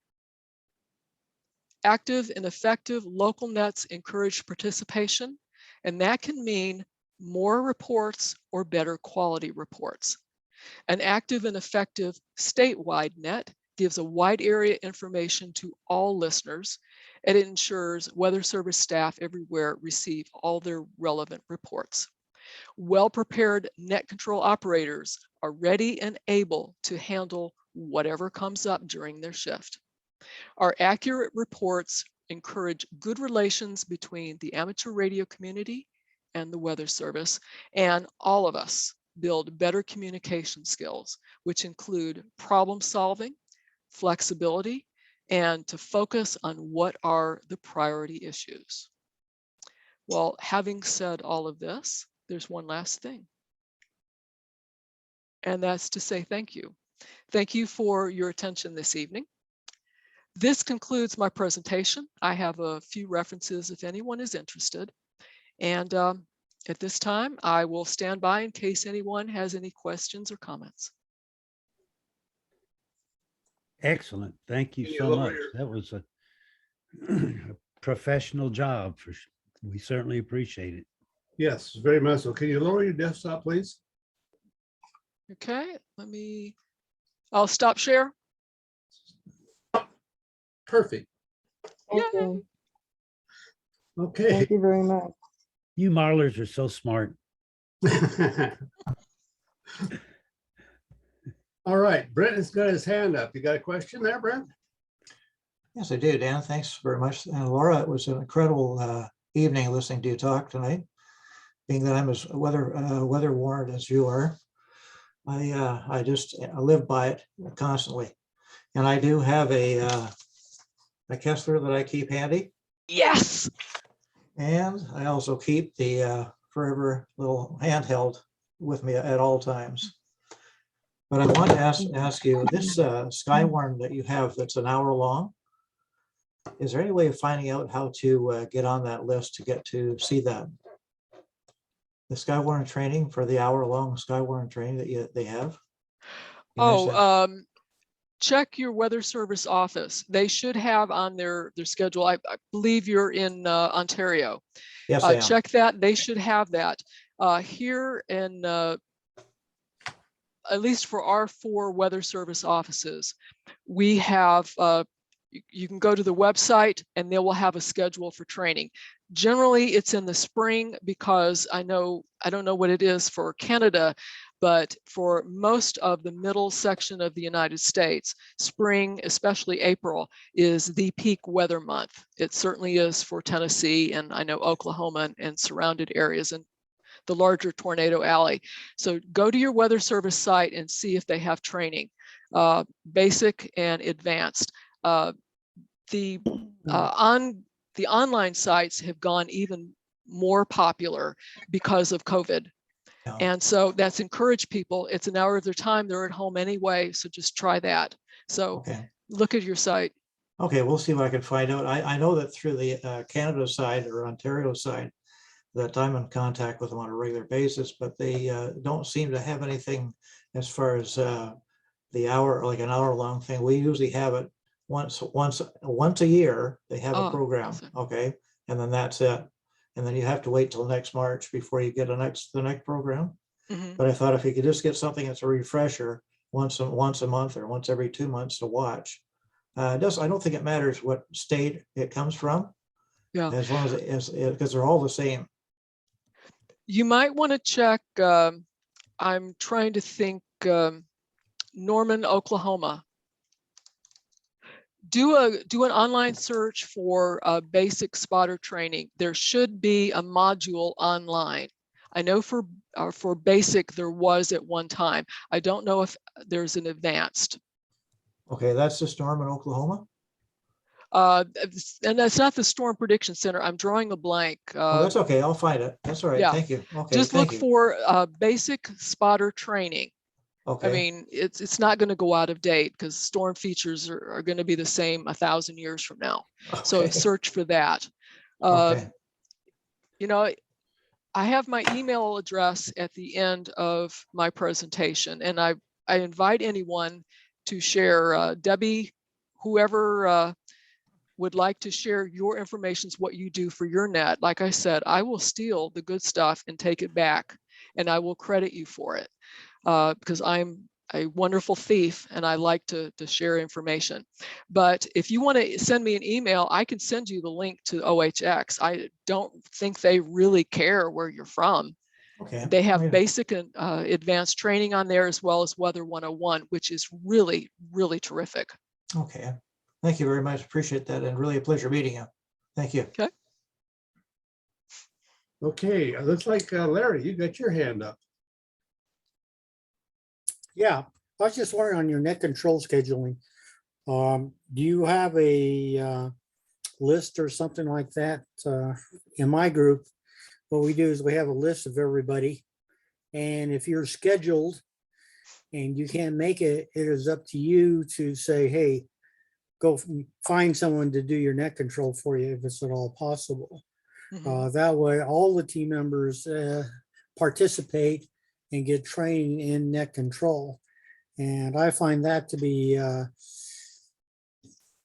active and effective local nets encourage participation, and that can mean more reports or better quality reports. An active and effective statewide net gives a wide area information to all listeners, and it ensures Weather Service staff everywhere receive all their relevant reports. Well-prepared net control operators are ready and able to handle whatever comes up during their shift. Our accurate reports encourage good relations between the amateur radio community and the Weather Service, and all of us build better communication skills, which include problem solving, flexibility, and to focus on what are the priority issues. Well, having said all of this, there's one last thing, and that's to say thank you. Thank you for your attention this evening. This concludes my presentation. I have a few references if anyone is interested. And at this time, I will stand by in case anyone has any questions or comments. Excellent. Thank you so much. That was a professional job. We certainly appreciate it. Yes, very much so. Can you lower your desktop, please? Okay, I'll stop share. Perfect. Thank Yay. you. Okay. Thank you very much. You Marlers are so smart. All right, Brent has got his hand up. You got a question there, Brent? Yes, I do, Dan. Thanks very much. And Laura, it was an incredible evening listening to you talk tonight. Being that I'm as weather warned as you are, I live by it constantly. And I do have a Kessler that I keep handy. Yes. And I also keep the forever little handheld with me at all times. But I want to ask you, this Skywarn that you have that's an hour long, is there any way of finding out how to get on that list to get to see that? The Skywarn training for the hour-long Skywarn training that they have? Check your weather service office. They should have on their schedule. I believe you're in Ontario. Yes, I am. Check that. They should have that here in at least for our 4 weather service offices. We have you can go to the website and they will have a schedule for training. Generally, it's in the spring because I don't know what it is for Canada, but for most of the middle section of the United States, spring, especially April, is the peak weather month. It certainly is for Tennessee and I know Oklahoma and surrounded areas and the larger Tornado Alley. So go to your weather service site and see if they have training, basic and advanced. The online sites have gone even more popular because of COVID. Yeah. And so that's encouraged people. It's an hour of their time. They're at home anyway. So just try that. So Okay. look at your site. Okay, we'll see what I can find out. I know that through the Canada side or Ontario side, that I'm in contact with them on a regular basis, but they don't seem to have anything as far as the hour, like an hour-long thing. We usually have it once a year. They have a program, awesome. okay, and then that's it. And then you have to wait till next March before you get the next program. Mhm. But I thought if you could just get something that's a refresher once a month or once every 2 months to watch. I don't think it matters what state it comes from. Yeah. As long as because they're all the same. You might want to check, I'm trying to think, Norman, Oklahoma. Do an online search for basic spotter training. There should be a module online. I know for basic there was at one time. I don't know if there's an advanced. Okay, that's just Norman, Oklahoma. And that's not the Storm Prediction Center. I'm drawing a blank. Oh, that's okay. I'll find it. That's all right. Yeah. Thank you. Okay. Just thank look you. for basic spotter training. Okay. I mean, it's not going to go out of date because storm features are going to be the same 1,000 years from now. So Okay. search for that. Okay. You know, I have my email address at the end of my presentation, and I invite anyone to share. Debbie, whoever would like to share your information, what you do for your net. Like I said, I will steal the good stuff and take it back, and I will credit you for it. Because I'm a wonderful thief and I like to share information. But if you want to send me an email, I can send you the link to OHX. I don't think they really care where you're from. Okay. They have Right. basic and advanced training on there as well as Weather 101, which is really, really terrific. Okay. Thank you very much. Appreciate that, and really a pleasure meeting you. Thank you. Okay. Okay, looks like Larry, you got your hand up. Yeah, I was just wondering on your net control scheduling, do you have a list or something like that? In my group, what we do is we have a list of everybody. And if you're scheduled and you can't make it, it is up to you to say, hey, go find someone to do your net control for you if it's at all possible. Mhm. That way, all the team members participate and get training in net control. And I find that to be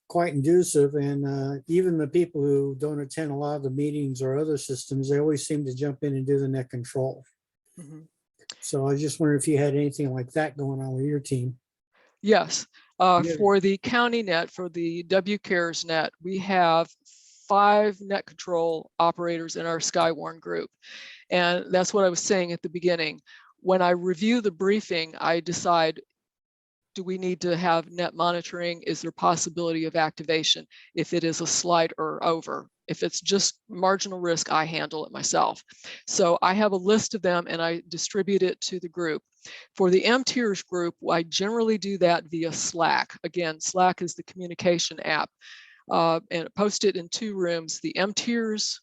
quite inducive. And even the people who don't attend a lot of the meetings or other systems, they always seem to jump in and do the net control. Mhm. So I just wonder if you had anything like that going on with your team. Yes, Yeah. For the county net, for the WCARES net, we have 5 net control operators in our Skywarn group. And that's what I was saying at the beginning. When I review the briefing, I decide, do we need to have net monitoring? Is there possibility of activation if it is a slight or over? If it's just marginal risk, I handle it myself. So I have a list of them and I distribute it to the group. For the M-Tiers group, I generally do that via Slack. Again, Slack is the communication app, and post it in 2 rooms, the M-Tiers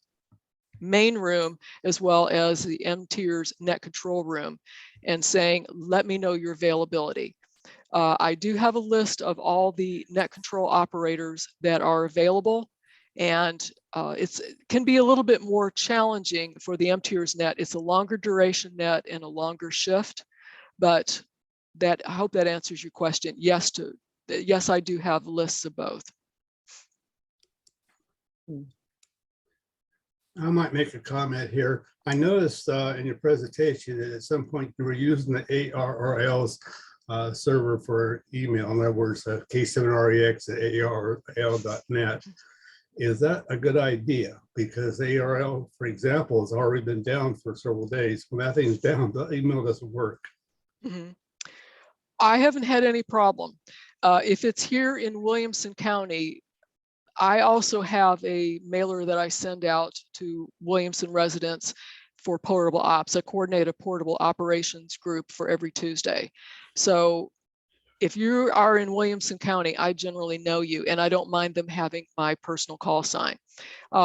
main room, as well as the M-Tiers net control room, and saying, let me know your availability. I do have a list of all the net control operators that are available, and it can be a little bit more challenging for the M-Tiers net. It's a longer duration net and a longer shift, but I hope that answers your question. Yes, I do have lists of both. I might make a comment here. I noticed in your presentation that at some point you were using the ARRL's server for email. In other words, K7REX@ARRL.net. Is that a good idea? Because ARRL, for example, has already been down for several days. When that thing's down, the email doesn't work. Mm-hmm. I haven't had any problem. If it's here in Williamson County, I also have a mailer that I send out to Williamson residents for portable ops. I coordinate a portable operations group for every Tuesday. So if you are in Williamson County, I generally know you, and I don't mind them having my personal call sign.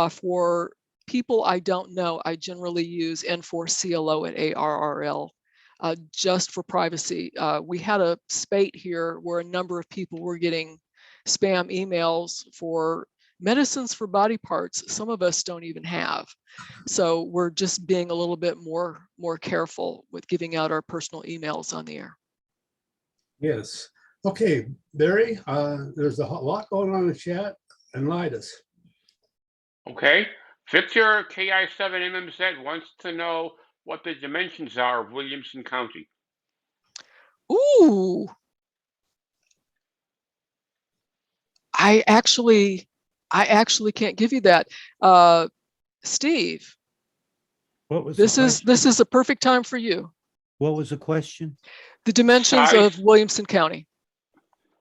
For people I don't know, I generally use N4CLO@ARRL. Just for privacy. We had a spate here where a number of people were getting spam emails for medicines for body parts some of us don't even have. So we're just being a little bit more careful with giving out our personal emails on the air. Yes. Okay, Barry, there's a lot going on in the chat. Enlighten us. Okay. Victor KI7MMZ wants to know what the dimensions are of Williamson County. Ooh. I actually can't give you that. Steve, What was this is a perfect time for you. What was the question? The dimensions Size. of Williamson County.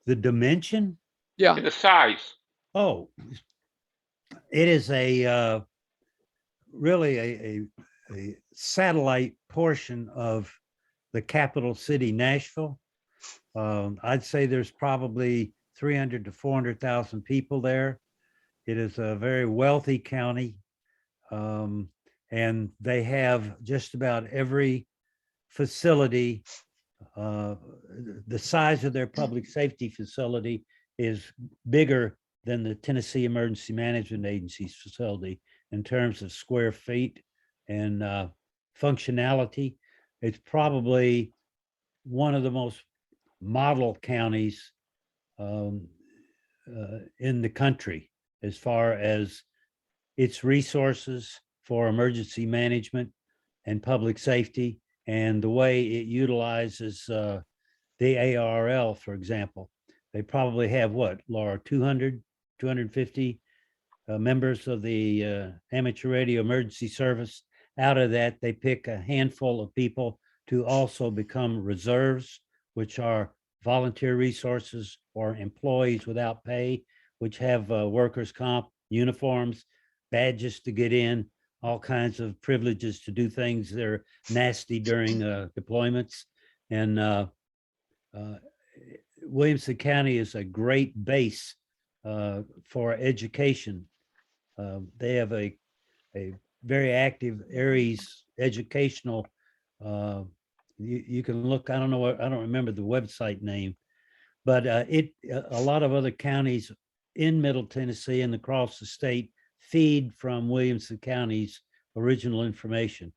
The dimension? Yeah. The size. Oh, it is a really a satellite portion of the capital city, Nashville. I'd say there's probably 300 to 400,000 people there. It is a very wealthy county, and they have just about every facility. The size of their public safety facility is bigger than the Tennessee Emergency Management Agency's facility in terms of square feet and functionality. It's probably one of the most model counties in the country as far as its resources for emergency management and public safety, and the way it utilizes the ARRL, for example. They probably have what, Laura, 200, 250 members of the amateur radio emergency service. Out of that, they pick a handful of people to also become reserves, which are volunteer resources or employees without pay, which have workers' comp, uniforms, badges to get in, all kinds of privileges to do things that are nasty during deployments. And Williamson County is a great base for education. They have a very active Aries educational. You can look. I don't know. I don't remember the website name, but a lot of other counties in Middle Tennessee and across the state feed from Williamson County's original information.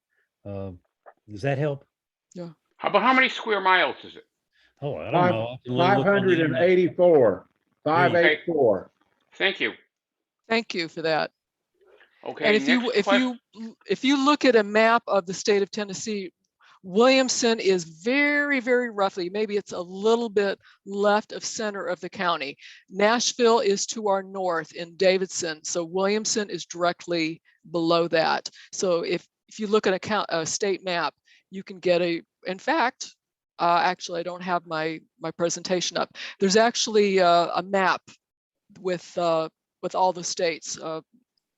Does that help? Yeah. How many square miles is it? Oh, I don't know. I can look on the internet. 584. 584. Thank you. Thank you for that. Okay. And if you look at a map of the state of Tennessee, Williamson is very, very roughly, maybe it's a little bit left of center of the county. Nashville is to our north in Davidson. So Williamson is directly below that. So if you look at a state map, you can get in fact, actually, I don't have my presentation up. There's actually a map with all the states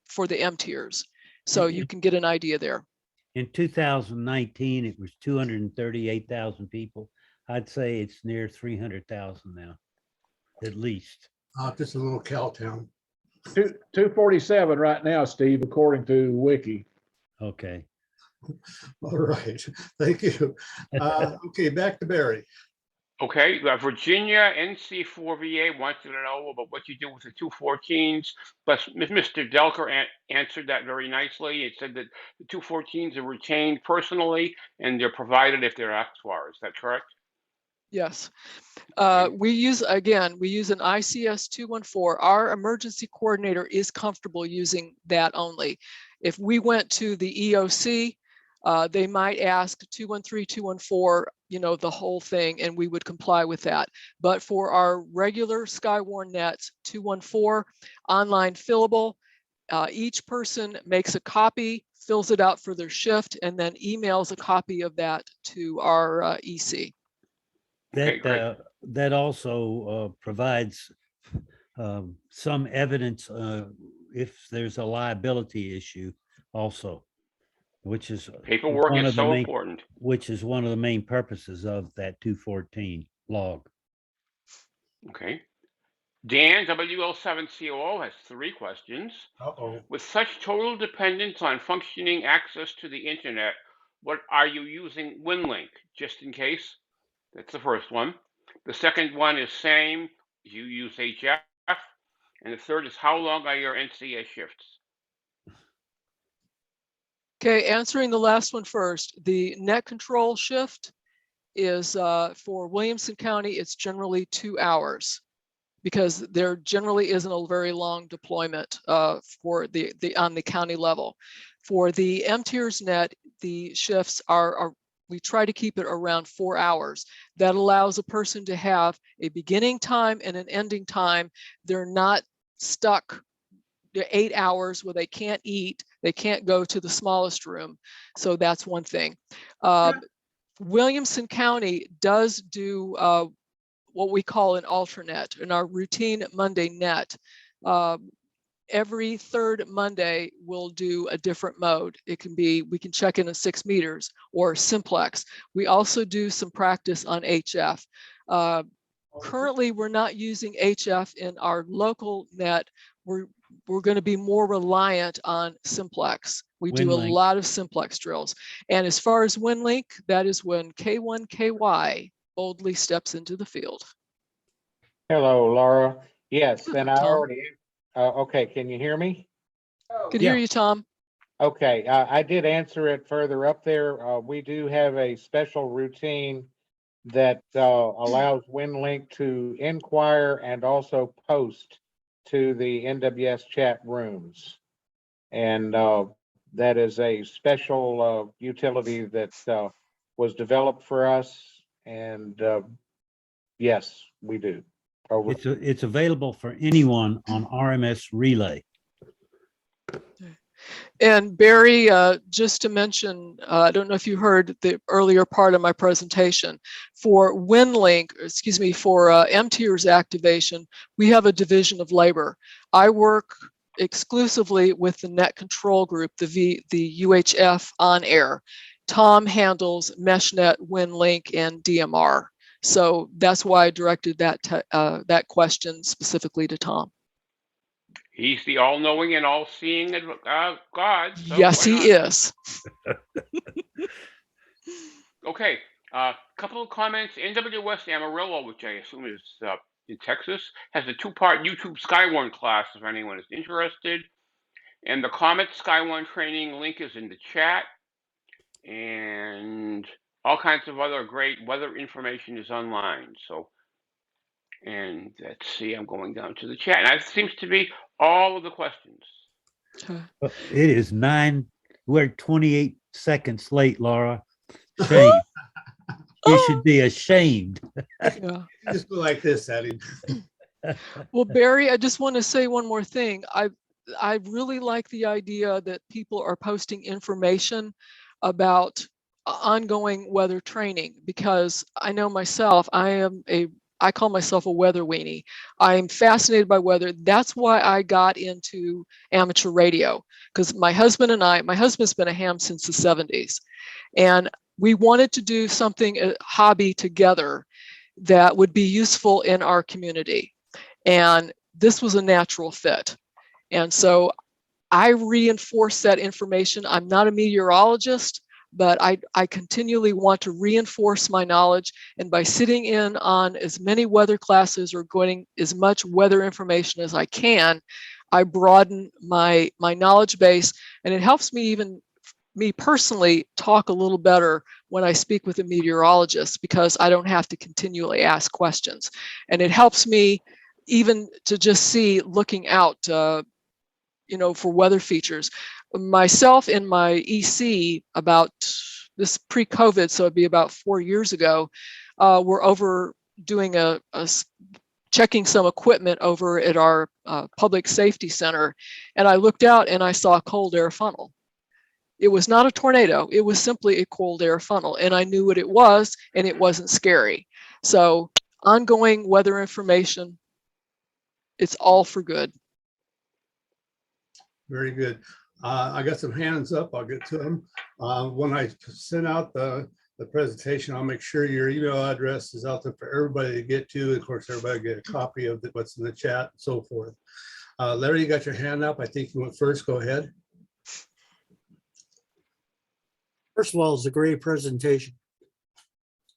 for the M tiers. So you can get an idea there. In 2019, it was 238,000 people. I'd say it's near 300,000 now, at least. Just a little cow town. 247 right now, Steve, according to Wiki. Okay. All right, thank you. Okay, back to Barry. Okay, Virginia NC4VA wants to know about what you do with the 214s, but Mr. Delker answered that very nicely. It said that the 214s are retained personally and they're provided if they're asked for. Is that correct? Yes. We use an ICS 214. Our emergency coordinator is comfortable using that only. If we went to the EOC, they might ask 213, 214, the whole thing, and we would comply with that. But for our regular Skywarn nets, 214, online fillable, each person makes a copy, fills it out for their shift, and then emails a copy of that to our EC. That also provides some evidence if there's a liability issue also, which is paperwork is so important. Which is one of the main purposes of that 214 log. Okay. Dan, WL7COO, has 3 questions. With such total dependence on functioning access to the internet, what are you using WinLink, just in case? That's the first one. The second one is same, you use HF. And the third is how long are your NCS shifts? Okay, answering the last one first, the net control shift is for Williamson County, it's generally 2 hours because there generally isn't a very long deployment for the on the county level. For the M tiers net, the shifts are we try to keep it around 4 hours. That allows a person to have a beginning time and an ending time. They're not stuck 8 hours where they can't eat, they can't go to the smallest room. So that's one thing. Williamson County does do what we call an alternate in our routine Monday net. Every third Monday, we'll do a different mode. It can be, we can check in 6 meters or simplex. We also do some practice on HF. Currently, we're not using HF in our local net. We're going to be more reliant on simplex. We do a lot of simplex drills. And as far as WinLink, that is when K1KY boldly steps into the field. Hello, Laura. Yes, and I Tom. already, okay, can you hear me? Can hear you, Tom. Okay, I did answer it further up there. We do have a special routine that allows WinLink to inquire and also post to the NWS chat rooms. And that is a special utility that was developed for us. And yes, we do. Over. It's available for anyone on RMS Relay. And Barry, just to mention, I don't know if you heard the earlier part of my presentation. For WinLink, excuse me, for M-Tiers activation, we have a division of labor. I work exclusively with the net control group, the UHF on air. Tom handles MeshNet, WinLink, and DMR. So that's why I directed that question specifically to Tom. He's the all-knowing and all-seeing God. So yes, he is. Okay, a couple of comments. NWS Amarillo, which I assume is in Texas, has a 2-part YouTube Skywarn class if anyone is interested. And the Comet Skywarn training link is in the chat. And all kinds of other great weather information is online. So, and let's see, I'm going down to the chat. And that seems to be all of the questions. It is 9, we're 28 seconds late, Laura. Shame. You should be ashamed. Yeah. Just go like this, Eddie. Well, Barry, I just want to say one more thing. I really like the idea that people are posting information about ongoing weather training, because I know myself, I call myself a weather weenie. I'm fascinated by weather. That's why I got into amateur radio, because my husband's been a ham since the 70s. And we wanted to do something, a hobby together that would be useful in our community. And this was a natural fit. And so I reinforce that information. I'm not a meteorologist, but I continually want to reinforce my knowledge. And by sitting in on as many weather classes or getting as much weather information as I can, I broaden my knowledge base. And it helps me personally talk a little better when I speak with a meteorologist, because I don't have to continually ask questions. And it helps me even to just see, looking out, for weather features. Myself and my EC, about this pre-COVID, so it'd be about 4 years ago, we're over doing checking some equipment over at our public safety center. And I looked out and I saw a cold air funnel. It was not a tornado. It was simply a cold air funnel. And I knew what it was, and it wasn't scary. So ongoing weather information, it's all for good. Very good. I got some hands up. I'll get to them. When I send out the presentation, I'll make sure your email address is out there for everybody to get to. Of course, everybody get a copy of what's in the chat and so forth. Larry, you got your hand up. I think you went first. Go ahead. First of all, it's a great presentation.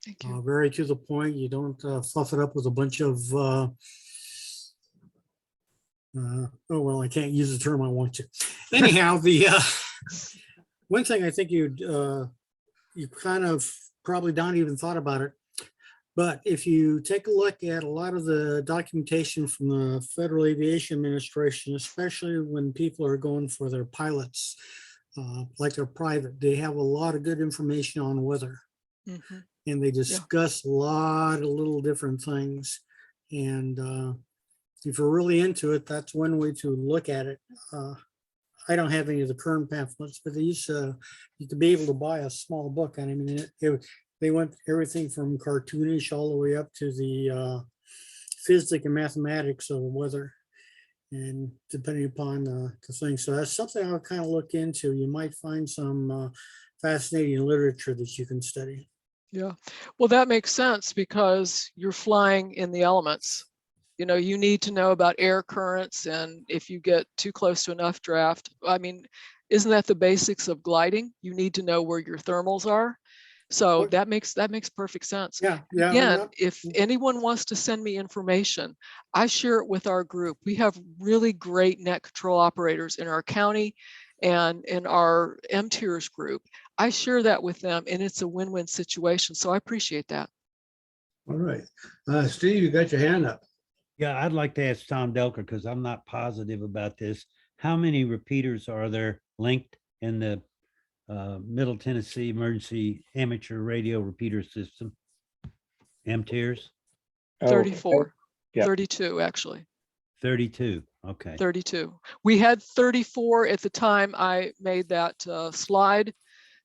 Thank you. Very to the point. You don't fluff it up with a bunch of, oh, well, I can't use the term I want to. Anyhow, the one thing I think you kind of probably don't even thought about it, but if you take a look at a lot of the documentation from the Federal Aviation Administration, especially when people are going for their pilots, like they're private, they have a lot of good information on weather. Mm-hmm. And they discuss a lot of little different things. And if you're really into it, that's one way to look at it. I don't have any of the current pamphlets, but these, you could be able to buy a small book. And I mean, they went everything from cartoonish all the way up to the physics and mathematics of weather, and depending upon the thing. So that's something I'll kind of look into. You might find some fascinating literature that you can study. Yeah, well, that makes sense, because you're flying in the elements. You need to know about air currents, and if you get too close to enough draft, I mean, isn't that the basics of gliding? You need to know where your thermals are. So that makes perfect sense. Yeah. Again, if anyone wants to send me information, I share it with our group. We have really great net control operators in our county and in our M-Tiers group. I share that with them, and it's a win-win situation. So I appreciate that. All right. Steve, you got your hand up. Yeah, I'd like to ask Tom Delker, because I'm not positive about this. How many repeaters are there linked in the Middle Tennessee Emergency Amateur Radio Repeater System? M-Tiers? 34, yeah. 32, actually. 32, okay. 32. We had 34 at the time I made that slide,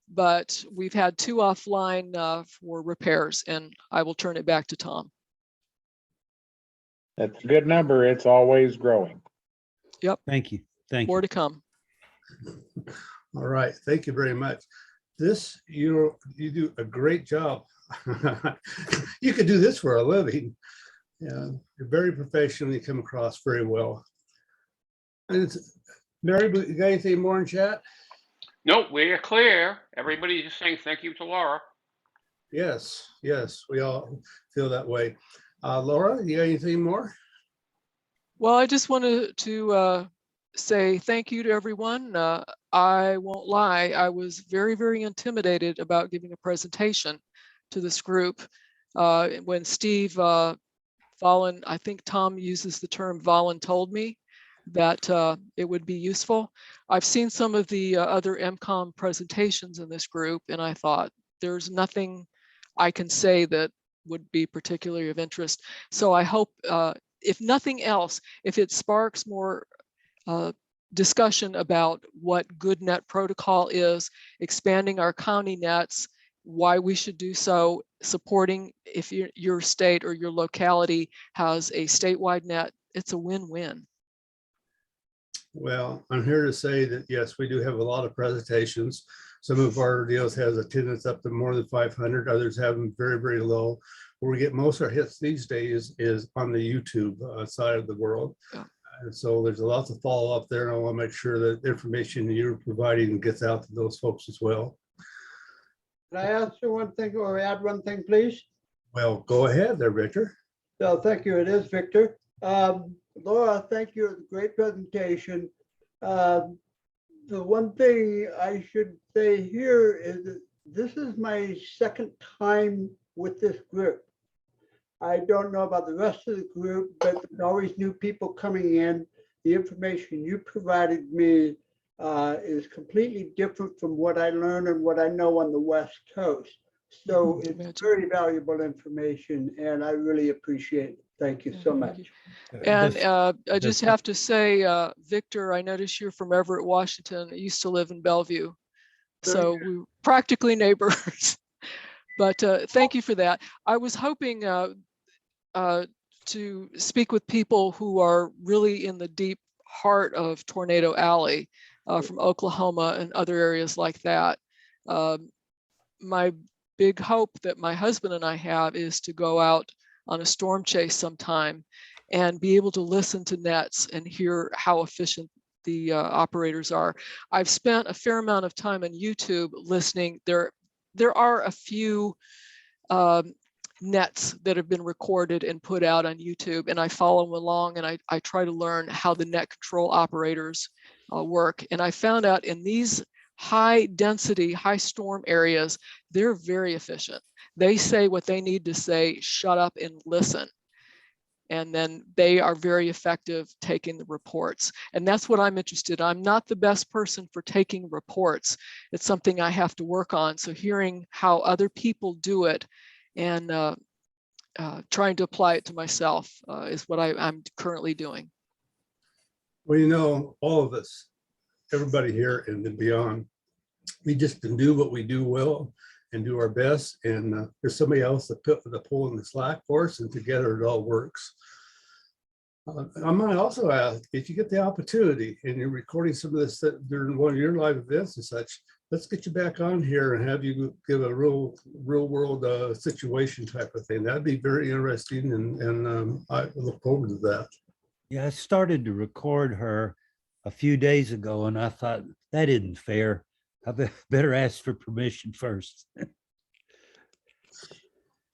but we've had 2 offline for repairs, and I will turn it back to Tom. That's a good number. It's always growing. Yep. Thank you. Thank More you. to come. All right. Thank you very much. You do a great job. You could do this for a living. Yeah, you're very professional. You come across very well. And Mary, you got anything more in chat? Nope, we're clear. Everybody's just saying thank you to Laura. Yes, we all feel that way. Laura, you got anything more? Well, I just wanted to say thank you to everyone. I won't lie, I was very, very intimidated about giving a presentation to this group. When Steve Vollen, I think Tom uses the term voluntold me that it would be useful. I've seen some of the other MCOM presentations in this group, and I thought, there's nothing I can say that would be particularly of interest. So I hope, if nothing else, if it sparks more discussion about what good net protocol is, expanding our county nets, why we should do so, supporting if your state or your locality has a statewide net, it's a win-win. Well, I'm here to say that, yes, we do have a lot of presentations. Some of our deals has attendance up to more than 500. Others have them very, very low. Where we get most of our hits these days is on the YouTube side of the world. Yeah. And so there's a lot to follow up there. And I want to make sure that the information you're providing gets out to those folks as well. Can I ask you one thing or add one thing, please? Well, go ahead there, Victor. So thank you. It is Victor. Laura, thank you. It was a great presentation. The one thing I should say here is that this is my second time with this group. I don't know about the rest of the group, but there's always new people coming in. The information you provided me is completely different from what I learned and what I know on the West Coast. So it's very valuable information, and I really appreciate it. Thank you so much. And I just have to say, Victor, I notice you're from Everett, Washington. I used to live in Bellevue. So we're practically neighbors. But thank you for that. I was hoping to speak with people who are really in the deep heart of Tornado Alley from Oklahoma and other areas like that. My big hope that my husband and I have is to go out on a storm chase sometime and be able to listen to nets and hear how efficient the operators are. I've spent a fair amount of time on YouTube listening. There are a few nets that have been recorded and put out on YouTube, and I follow them along, and I try to learn how the net control operators work. And I found out in these high density, high storm areas, they're very efficient. They say what they need to say, shut up and listen. And then they are very effective taking the reports. And that's what I'm interested in. I'm not the best person for taking reports. It's something I have to work on. So hearing how other people do it and trying to apply it to myself is what I'm currently doing. Well, you know, all of us, everybody here and then beyond, we just can do what we do well and do our best. And there's somebody else that put the pull in the slack for us, and together it all works. I might also ask, if you get the opportunity and you're recording some of this during one of your live events and such, let's get you back on here and have you give a real world situation type of thing. That'd be very interesting, and I look forward to that. Yeah, I started to record her a few days ago, and I thought that isn't fair. I better ask for permission first.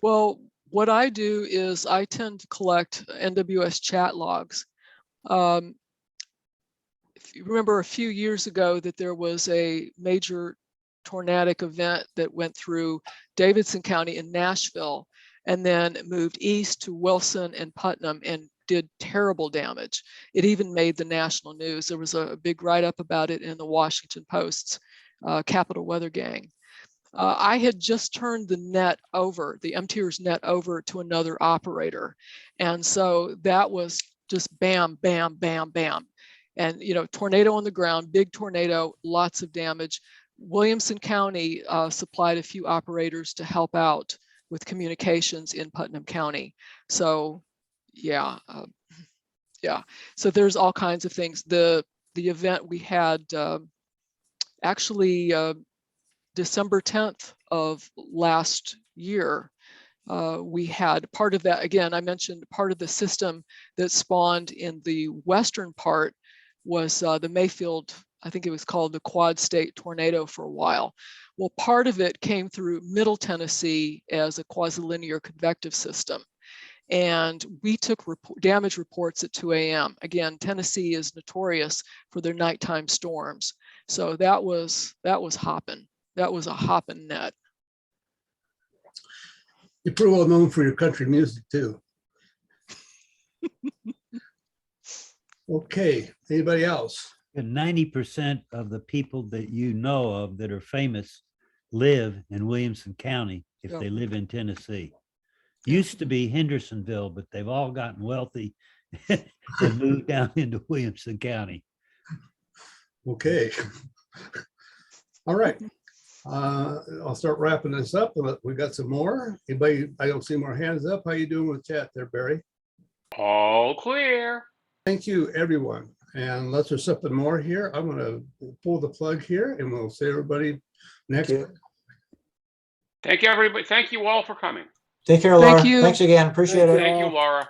Well, what I do is I tend to collect NWS chat logs. If you remember a few years ago that there was a major tornadic event that went through Davidson County in Nashville and then moved east to Wilson and Putnam and did terrible damage. It even made the national news. There was a big write-up about it in the Washington Post's Capital Weather Gang. I had just turned the net over, the MTR's net over to another operator. And so that was just bam, bam, bam, bam. And, you know, tornado on the ground, big tornado, lots of damage. Williamson County supplied a few operators to help out with communications in Putnam County. So yeah, so there's all kinds of things. The event we had actually December 10th of last year, we had part of that. Again, I mentioned part of the system that spawned in the western part was the Mayfield, I think it was called the Quad State Tornado for a while. Well, part of it came through Middle Tennessee as a quasi-linear convective system. And we took damage reports at 2 a.m. Again, Tennessee is notorious for their nighttime storms. So that was hopping. That was a hopping net. You're pretty well known for your country music too. Okay, anybody else? And 90% of the people that you know of that are famous live in Williamson County if Yeah. they live in Tennessee. Used to be Hendersonville, but they've all gotten wealthy and moved down into Williamson County. Okay. All right. I'll start wrapping this up. We got some more. Anybody, I don't see more hands up. How you doing with chat there, Barry? All clear. Thank you, everyone. And unless there's something more here, I'm gonna pull the plug here and we'll see everybody next. Thank you. Thank you, everybody. Thank you all for coming. Take care, Laura. you. Thanks again. Appreciate Thank it. Thank you, Laura.